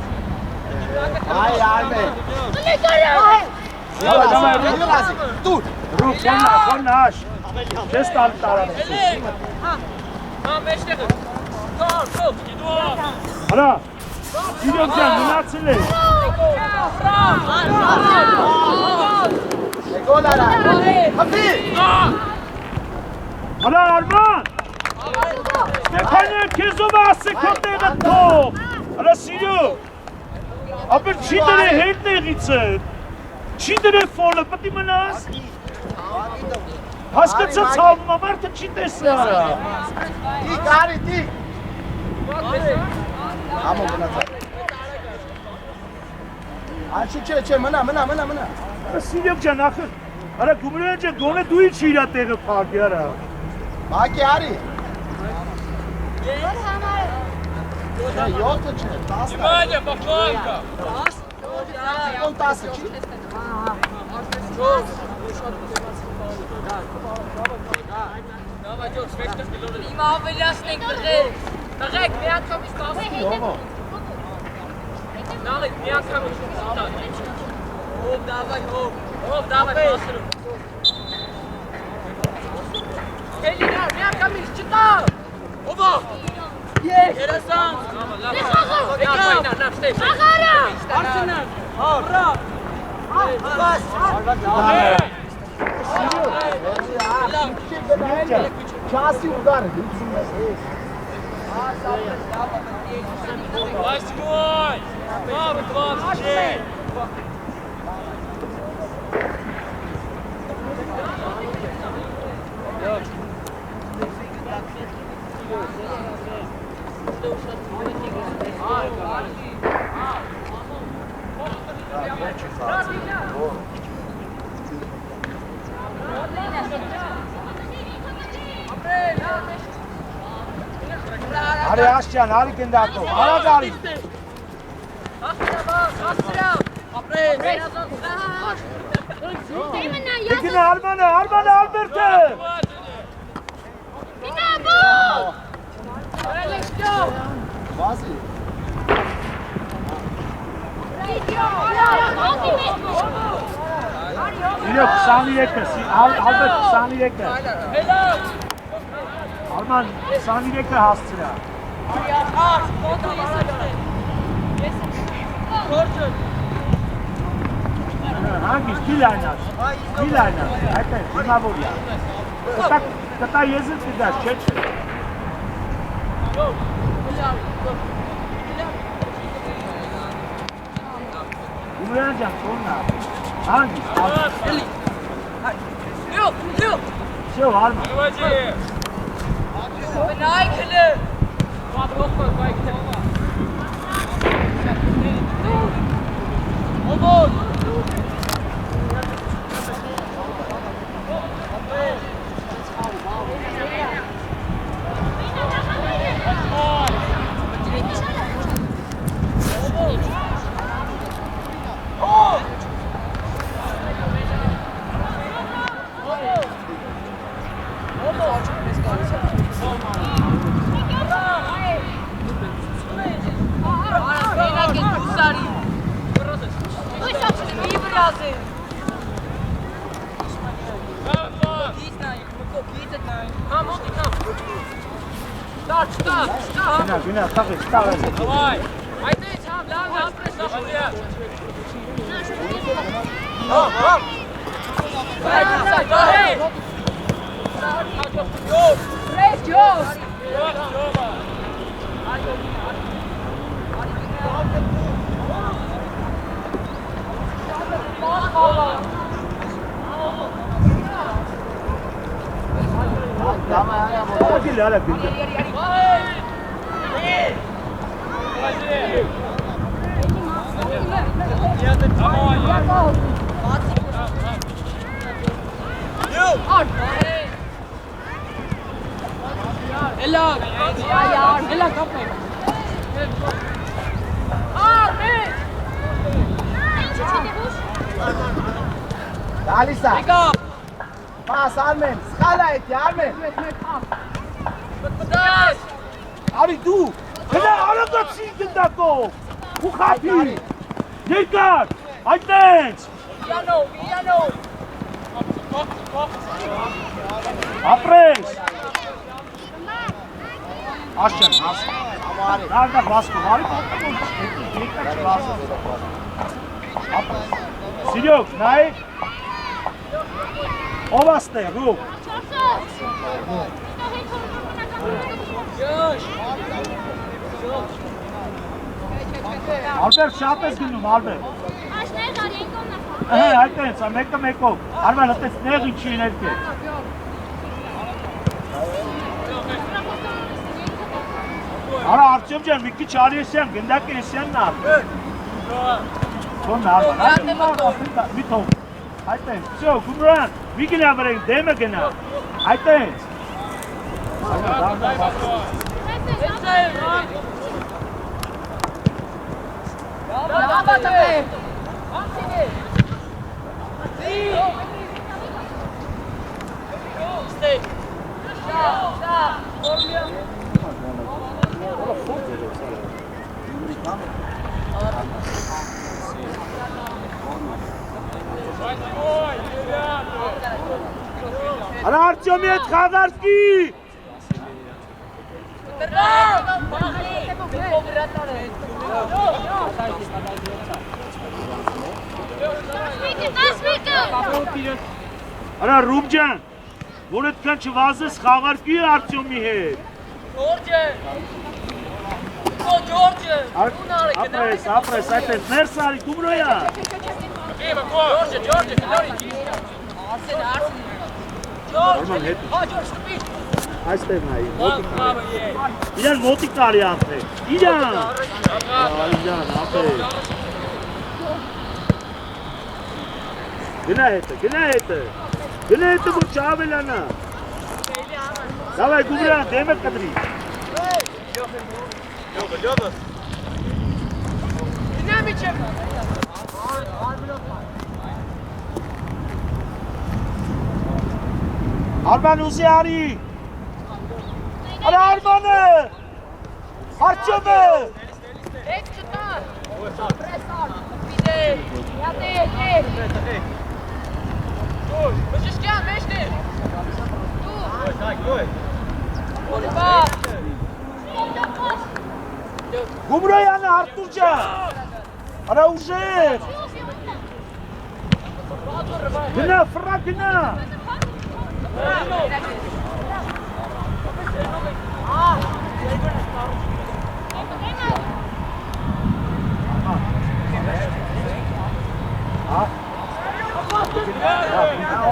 Այ արմեն Դուր, Ռուբ, կոննա, աշ Չես տալ տարան մեջտեղը Գար, Արա, Սիրյոկ ջան, մնացել է Գոլ արա Հապի Արա, Արման Ստեփանյան, քեզով ասե քո տեղը թող Արա, Սիրյոկ ապեր չի դրե հետ նեղից է, չի դրե ֆոլը, պտի մնաս, հասկացա ծալվում ամարդը չի տեսնա, Տիկ, արի, տիկ, ամո գնացա, Անչի չէ, մնա, Սիրյոք ջան, ախր, արա գումրյան ջան, գոնե դու իչ իրա տեղը պարդի, արա, Մակի արի, 7 չէ, 10 Внимание, поклонка! 10 չի, Давай, Джордж, weg das Gelände. Immer auflassen, direkt. Direkt, wer kann mich passen? Nein, wer kann mich passen? Hoch, dabei, hoch. Hoch, dabei, passen. Kelly, wer kann mich? Chita! Oba! Yes! Interessant! Ja, na, steh. Arsenal! Bra! Bas! Չասի ու գարը, Восьмой! Мама, 26! արի ասջան, արի կնդակով, արագ արի, եկինը արմանը, ալբերտը, Վազի, Սիրյոք 23-ը, ալբերտ 23-ը, Արման 23-ը հասցրա, հանգիս, դիլայնաս, այդ է, դիմավորյա, կտա եզր կդաս, չէ չէ, Ումրյան ջան, կոննա, հանգիս, շև արմա, Давайте! Benaichele! Wat nogmaals bij Omhoog! գնա, տաղի, Давай! Айди, чам, լավ, ապրես, նախորյա։ Ակիլ արա բիլդը, Դալիսա, պաս արմեն, սխալա էտի արմեն, արի դու, գնա արագացի գնդակով, ու խապի, երկար, այդենց, ապրես, ասջան, նարդա վասկով, արի պատկոմ, երկար չի վասկով, Սիրյոք, նայ, ով աստեղ, ռուկ, Ալբերտ շատ ես գնում, Ալբերտ։ Աշներ արի են կոննա։ Այդ էս, մեկը մեկով։ Արմեն, հտես նեղ ինչի ներկե։ Արա Արտյոմ ջան, մի քիչ արի էսյան, գնդակ էսյանն ալ։ Ոնն Արմեն, մի թող։ Այդ էս, всё, Գումրան, մի գնա վրեն, դեմը գնա։ Այդ էս։ Արա Արտյոմի հետ խաղարկի։ Արա Ռուբ ջան, որ այդքան չվազես խաղարկի Արտյոմի հետ։ Ջորջը։ Ապրես, այդ էս, ներս արի, Գումրոյա։ Ջորջը, կլորի։ Արման հետ։ Այստեղ նայի, իրան մոտիկ տարի անթե, իրան, ապեր, գնա հետը, որ չավելանա, դավայ Գումրան, դեմը կտրի, Արման ուզի արի, Արա Արմանը, Արտյոմը, Հետ չտար։ Բժշկյան, մեջներ։ Գումրոյանը Արտուր ջան, արա ուժեր, գնա, ֆրա գնա,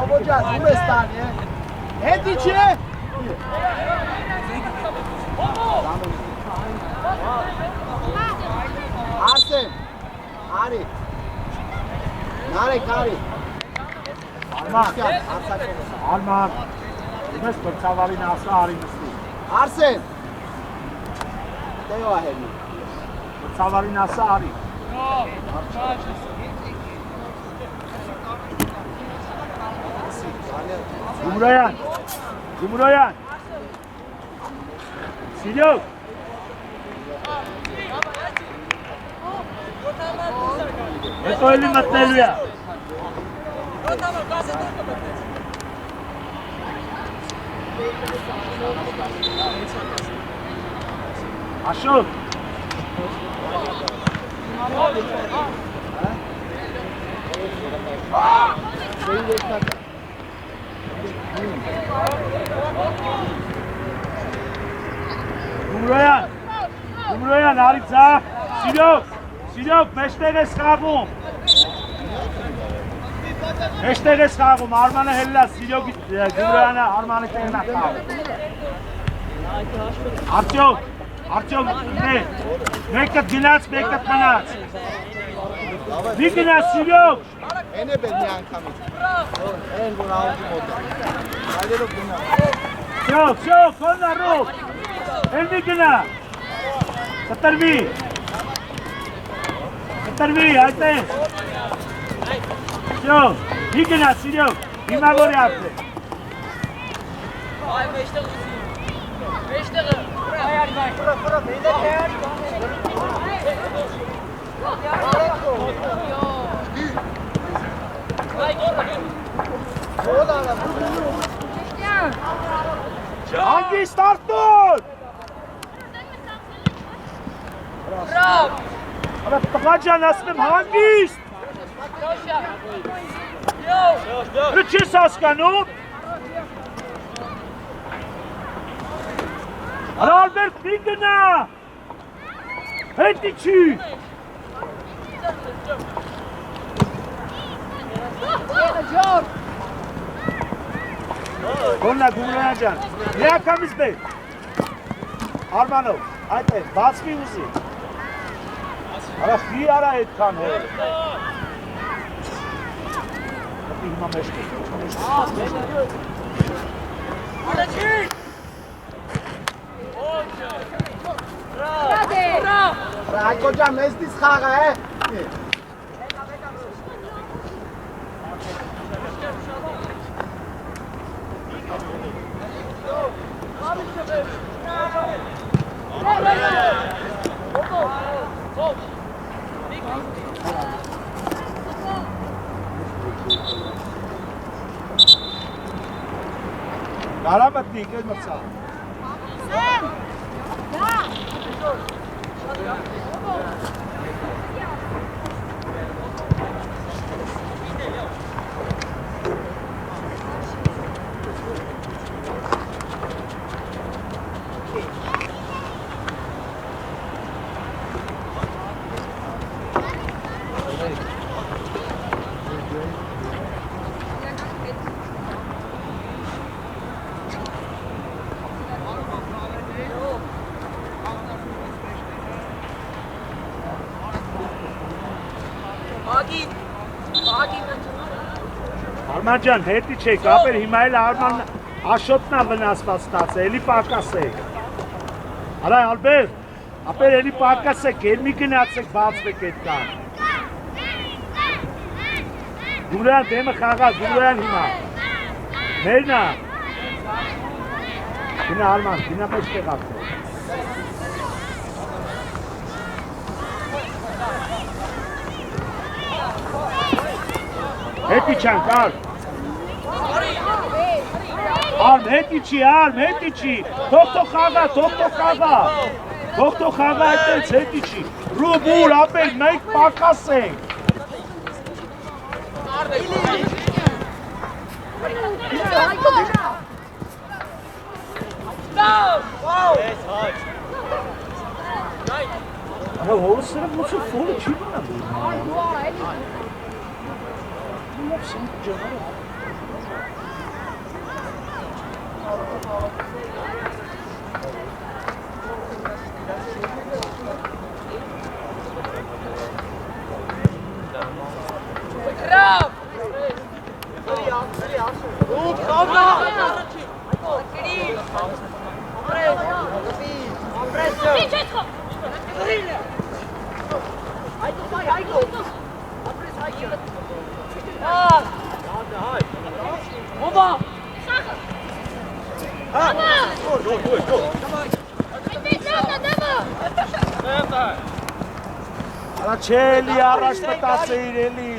Ովոջան, ում ես տանի, հետ իչ է? Արսեն, արի, նարեք, արի, Արման, իմես բրցավարին ասա արի նստի, Արսեն, դեյո ահելի, բրցավարին ասա արի, Գումրոյան, Սիրյոկ, հետո էլի մտնելու է, Աշոտ, Գումրոյան, արի ձախ, Սիրյոկ, մեջտեղ ես խաղում, Արմանը հելլա, Սիրյոկի, Գումրոյանը Արմանի տեղնա խաղում, Արտյոմ, մեկըտ գնաց, մեկըտ մնաց, մի գնաց, Սիրյոկ, են է բեր մի անգամից, են որ աղորդի մոտ է, այլերով գնա, Всё, կոննա ռոք, էլ մի գնա, կտրվի, այդ է, всё, մի գնա, Սիրյոկ, հիմա որ է ապրե, Այ մեջտեղը, Հանգիստ Արտուր, տղա ջան ասում եմ հանգիստ, չես հասկանում, Արա Ալբերտ մի գնա, հետ իչի, Կոննա Գումրան ջան, միակամից բեր։ Արմանով, այդ է, բացվի ուզի։ Արա խի արա այդքան հոր։ Հպի հիմա մեջք է։ Ռայկո ջան, մեզ դից խաղը է։ Կարա մտնի, կեզ մրցա։ Արման ջան, հետի չեք, ապեր հիմա էլ Արման աշոտնա վնասված ստացը, էլի պակաս եք։ Արա Ալբեր, ապեր էլի պակաս եք, էլ մի գնացեք բացվեք էդ կան։ Գուրյան դեմը խաղաց, Գուրյան հիմա։ Մերնա։ Գնա Արման, գնա մեջ տեղացեք։ Հետի չան, կար։ Արմ, հետի չի, թող խաղա, թող խաղա այդպես, հետի չի, ռուբուր, ապել, մենք պակաս ենք։ Հորը սրը մոցը ֆոլը չի բնա բույր։ Արա չէ էլի առաջ մտածեիր էլի։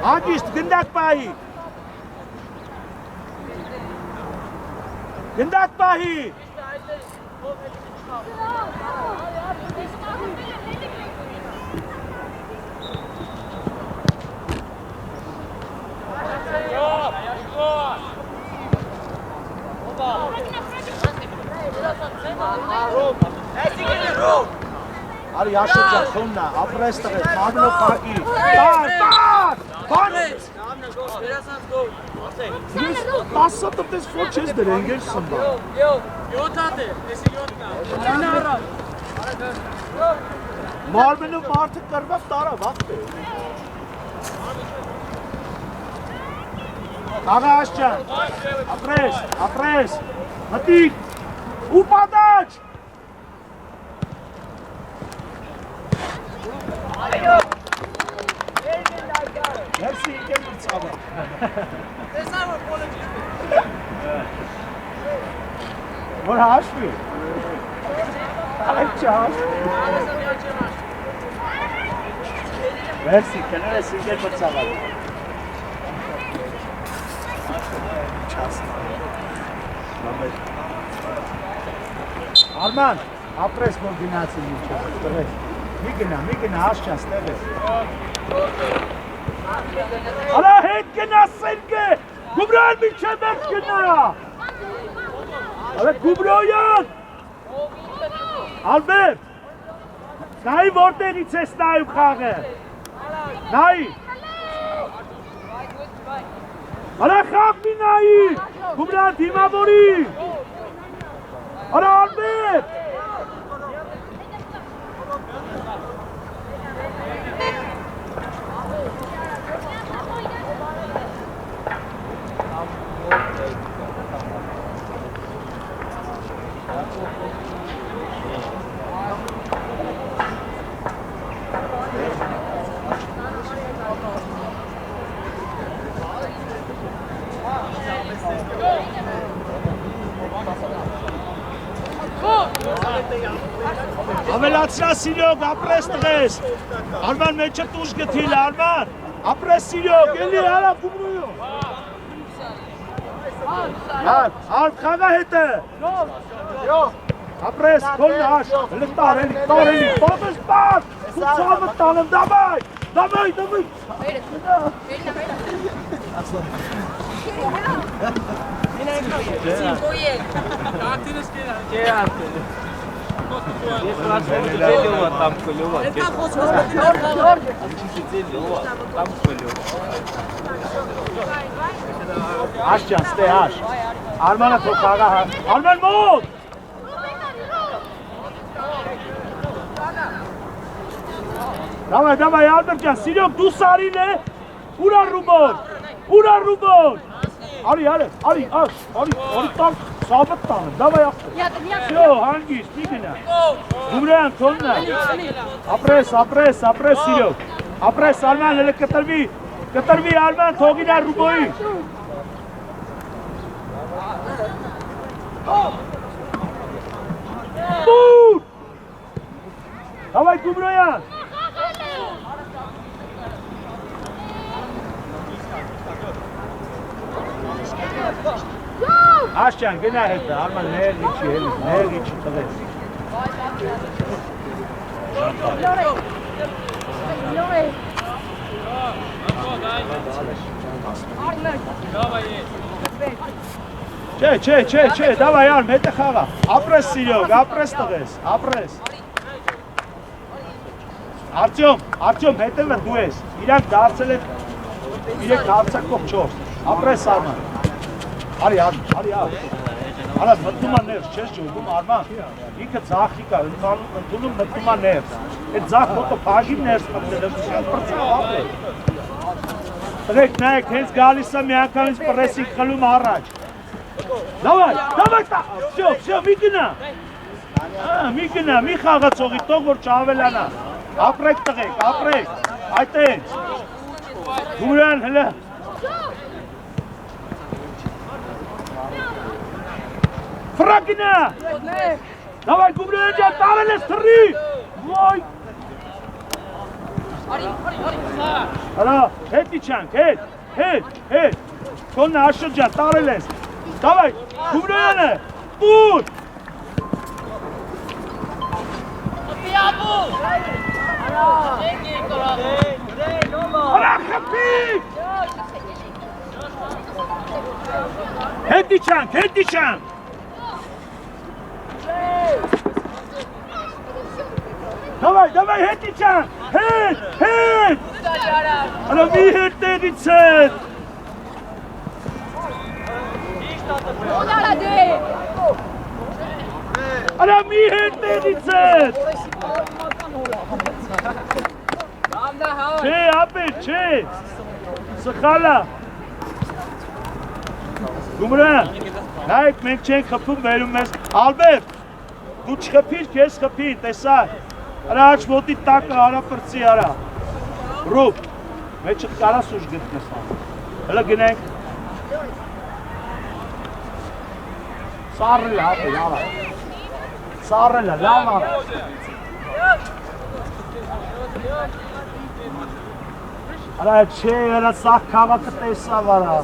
Հագիշտ, գնդակ պահի։ Գնդակ պահի։ Արի աշոտ ջան, խոննա, ապրես տղետ, մագնո պակի, տար, բանեց։ Ես 10 տպտես ֆոտ չես դր, ենգեր սմբա։ Յոթատ է, եսի յոտնա։ Մարմենով մարդը կրվավ տարավ, աղբ է։ Աղաս ջան, ապրես, մտիկ, ու պադաչ։ Ներսի իկել մրցավը։ Տեսավ որ պոլը չի։ Որ հաշվի։ Այդ չհաշվի։ Ներսի, կներես իկել մրցավը։ Արման, ապրես որ գնացի միջև, տղես, մի գնա, աշճան ստեղ ես։ Արա հետ գնա սենգե, գումրան միջև հետ գնա։ Արա գումրոյան։ Ալբերտ, նայի որտեղից ես նայում խաղը։ Նայի։ Արա խաղ մի նայի, գումրան դիմավորի։ Արա Ալբերտ։ Ավելացրա սիրյոգ, ապրես տղես, Արման մեջը տուշ գթիլ, Արման, ապրես սիրյոգ, էլի արա գումրույում։ Արդ խաղա հետը, ապրես, կոլն աշ, էլի տար, պոտես պար, կուցամը տանեմ, դամայ, Աշճան, ստե աշ, Արմանը թող խաղա, Արման մոտ! Դավայ, Ալբերտ ջան, սիրյոք դու սարին է, ուրա ռուբոր, Արի, տանք, սաբըտ տանը, դավայ ախտը, սյո, հանգիստ, մի գնա, գումրյան, թոննա, ապրես, սիրյոք, ապրես, Արման, հելը կտրվի, Արման, թողինա ռուբոյի, Բուր, դավայ գումրոյան, Աշճան, գնա հետը, Արման ներգիչի տղես։ Չէ, դավայ արմ, հետը խաղա, ապրես սիրյոգ, ապրես տղես, ապրես։ Արտյոմ, հետևը դու ես, իրանք դարձել են, իրեք դարձակով 4, ապրես Արման։ Արի, արա մտնում է ներս, չես ջողում Արման, ինքը ձախի կա, ընդունում մտնում է ներս, այդ ձախ մոտը պագիվ ներս մտնել, շատ պրծավ ապրել։ Տրեք նայեք, հենց գալիս է մի անգամից պրեսինք խլում առաջ։ Դավայ, շո, մի գնա, մի խաղացողի տող, որ չավելանա, ապրեք տղեք, ապրեք, այդ ենք, գումրան հլը, Ֆրագնա! Դավայ գումրոյան ջան, տարել ես թռի! Ոյ! Արա, հետ իչանք, հետ! Կոնը աշոտ ջան, տարել ես! Դավայ, գումրոյանը, բուր! Արա, խպիկ! Հետ իչանք! Դավայ, հետ իչան, հետ! Արա մի հետ տեղից հետ! Արա մի հետ տեղից հետ! Չէ, ապեր, չէ! Սխալա! Գումրան, նայեք, մենք չենք խփում, վերում ես, Ալբերտ, դու չխփիր, կես խփին, տեսար, արա աչ ոտի տակը արա պրծի արա, ռուպ, մեջը կարա սուժ գտնես, հլը գնենք, սարրել է, ապեր, արա, սարրել է, լավ արա, արա չէ, արա սաղ կավակը տեսավ արա,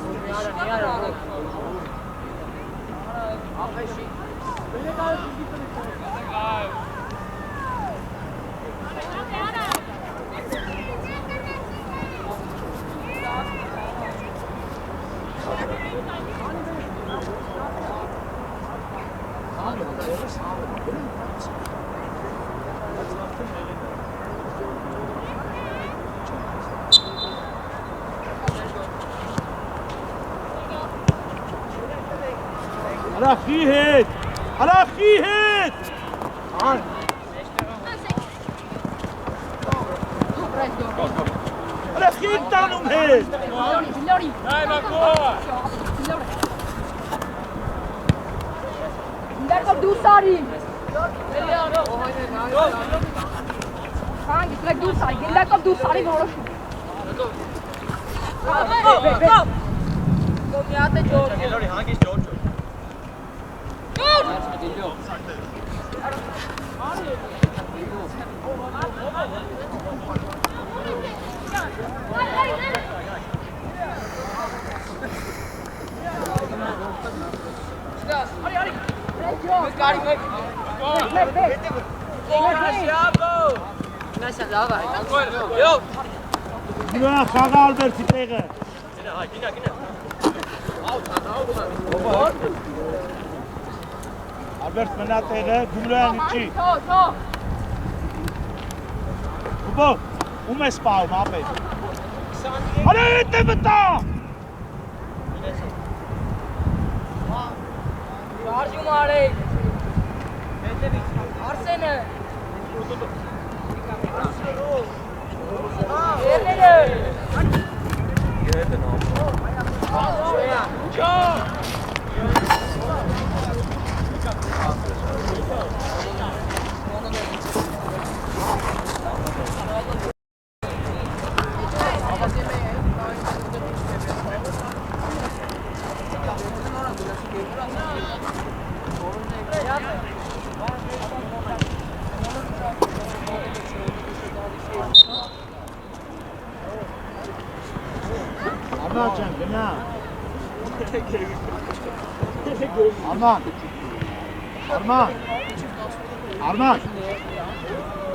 Հրախի հետ, հրախի հետ, հրախի հետ տանում հետ, Գիլակով դուրս արի։ Հան, գիտեք դուրս արի, գիլակով դուրս արի որոշում։ Կոմյատը ջորջը։ Գելորի հանգիս ջորջը։ Գնա խաղա Ալբերտի տեղը, Ալբերտ մնա տեղը, Գումրոյան իջի, ուբո, ում ես պահում ապետ, արա հետ է մտա, Շարժում արեք։ Արսենը։ Երները։ Արման ջան, գնա, Արման,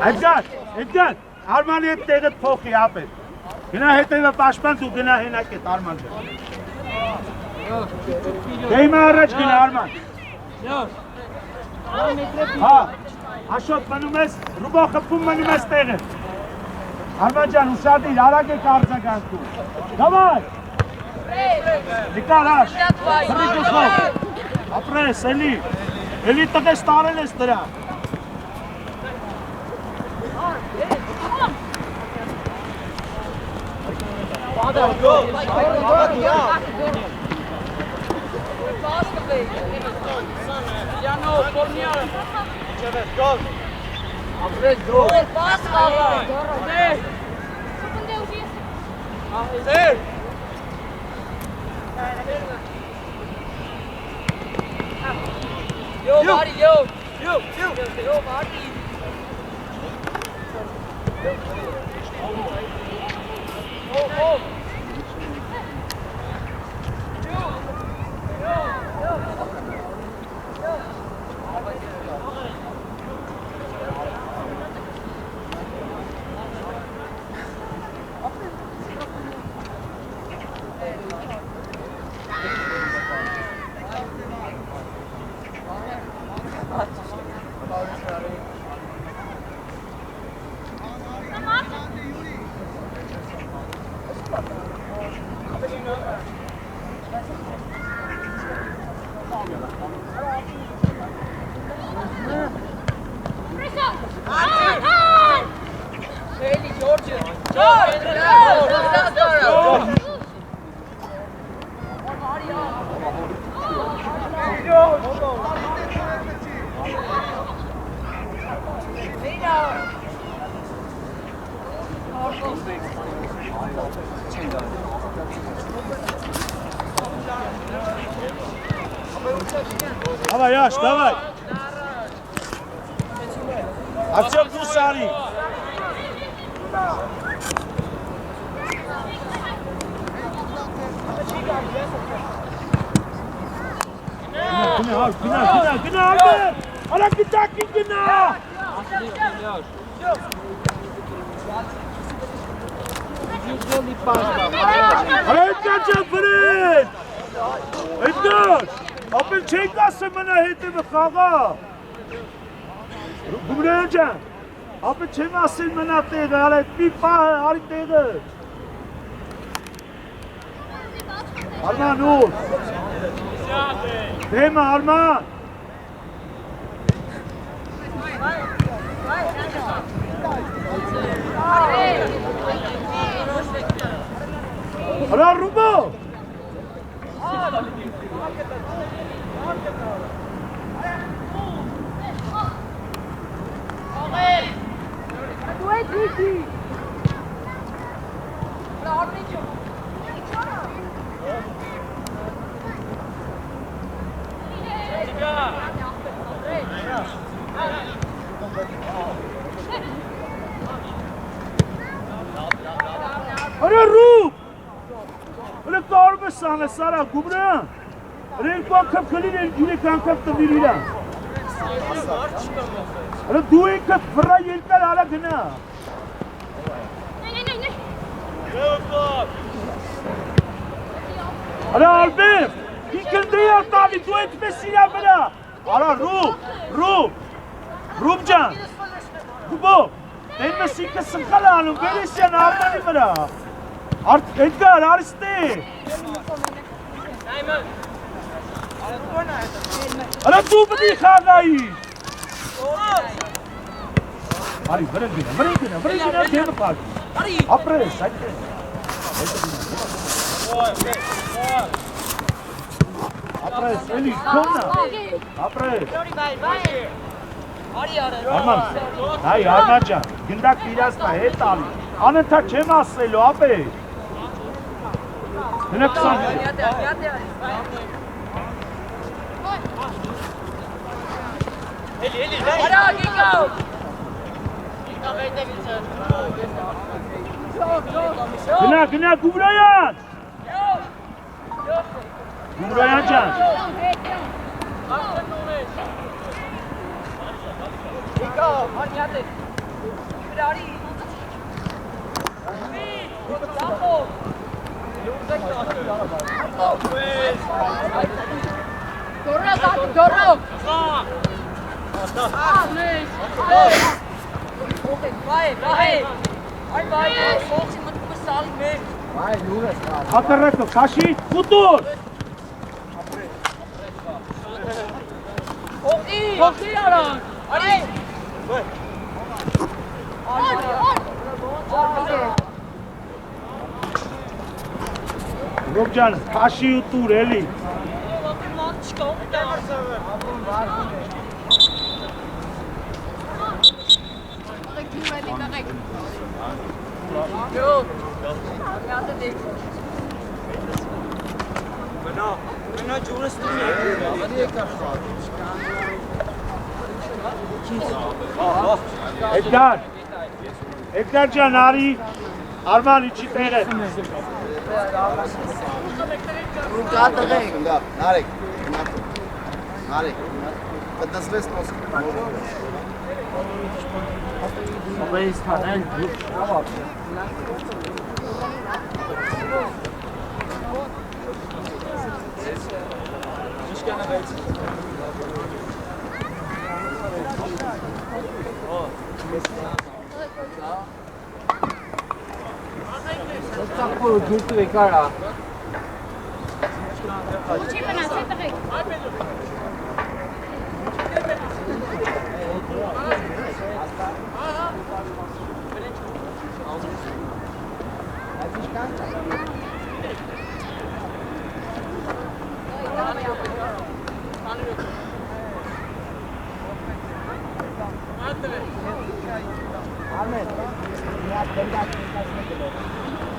Էդգար, Արմանի հետ տեղդ փոխի ապետ, գնա հետևը պաշպան դու գնա հենակ էտ Արման ջան, դեյմը առաջ գնա Արման, հա, Աշոտ մնում ես, Ռուբո խպում մնում ես տեղը, Արման ջան, ուշադիր, արագ եք արձագանքում, դավայ, Նիկար աշ, հրի գլխով, ապրես, էլի տղես տարել ես դրա, Yo, Marty, yo, Marty. Давай, Яш, давай. Артем Гусари. Գնա, Ալբեր, արա գիտակի գնա։ Արա էտկաչա վրեն, էտկաչ, ապել չենք ասը մնա հետևը խաղա։ Գումրեան ճան, ապել չեմ ասել մնա տեղը, արա էտ մի պահը, արի տեղը։ Արման ուր։ Դեմը Արման։ Արա ռուբո։ Դու ես դիքի։ Լավնիչո։ Արա ռուբ։ Արա կարում է սանը սարա գումրան։ Արա երկու անգամ կլին են յուրեք անգամ տվիր իրան։ Արա դու ինքդ վրա երկար արա գնա։ Արա Ալբեր, ինքն դեյար տավի, դու էտպես իրա վրա։ Արա ռուբ ջան, գուբո, դենմես ինքը սնխալ է անում, վերեսյան Արմանի վրա։ Էդգար, արստե։ Արա դու բդի խաղայի։ Արի, վրեն գնա, դեմը պարկի։ Ապրես, այդպես։ Ապրես, էլի, կոնա։ Ապրես։ Արման, հայ, Արման ջան, գնդակ իրասնա, հետ ալի։ Անընդհատ չեմ ասելու, ապե։ Հնա 20 Գնա, Գումրայան ջան։ Գորով։ Հակառակը, քաշի, կուտուր։ Հողի արան։ Արի։ Ռոբ ջան, քաշի ու տուր, էլի։ Մնա ջուրս տունի։ Էդգար ջան, արի, Արման իչի տեղ է։ Նարեկ, կտնսվես նոսկ։ Բայց հանեն Սակորը դուտու է կարա։ Չի մնաց, հետղեք։ Արմեն, մի հատ գնդակ նկասնեք է լող։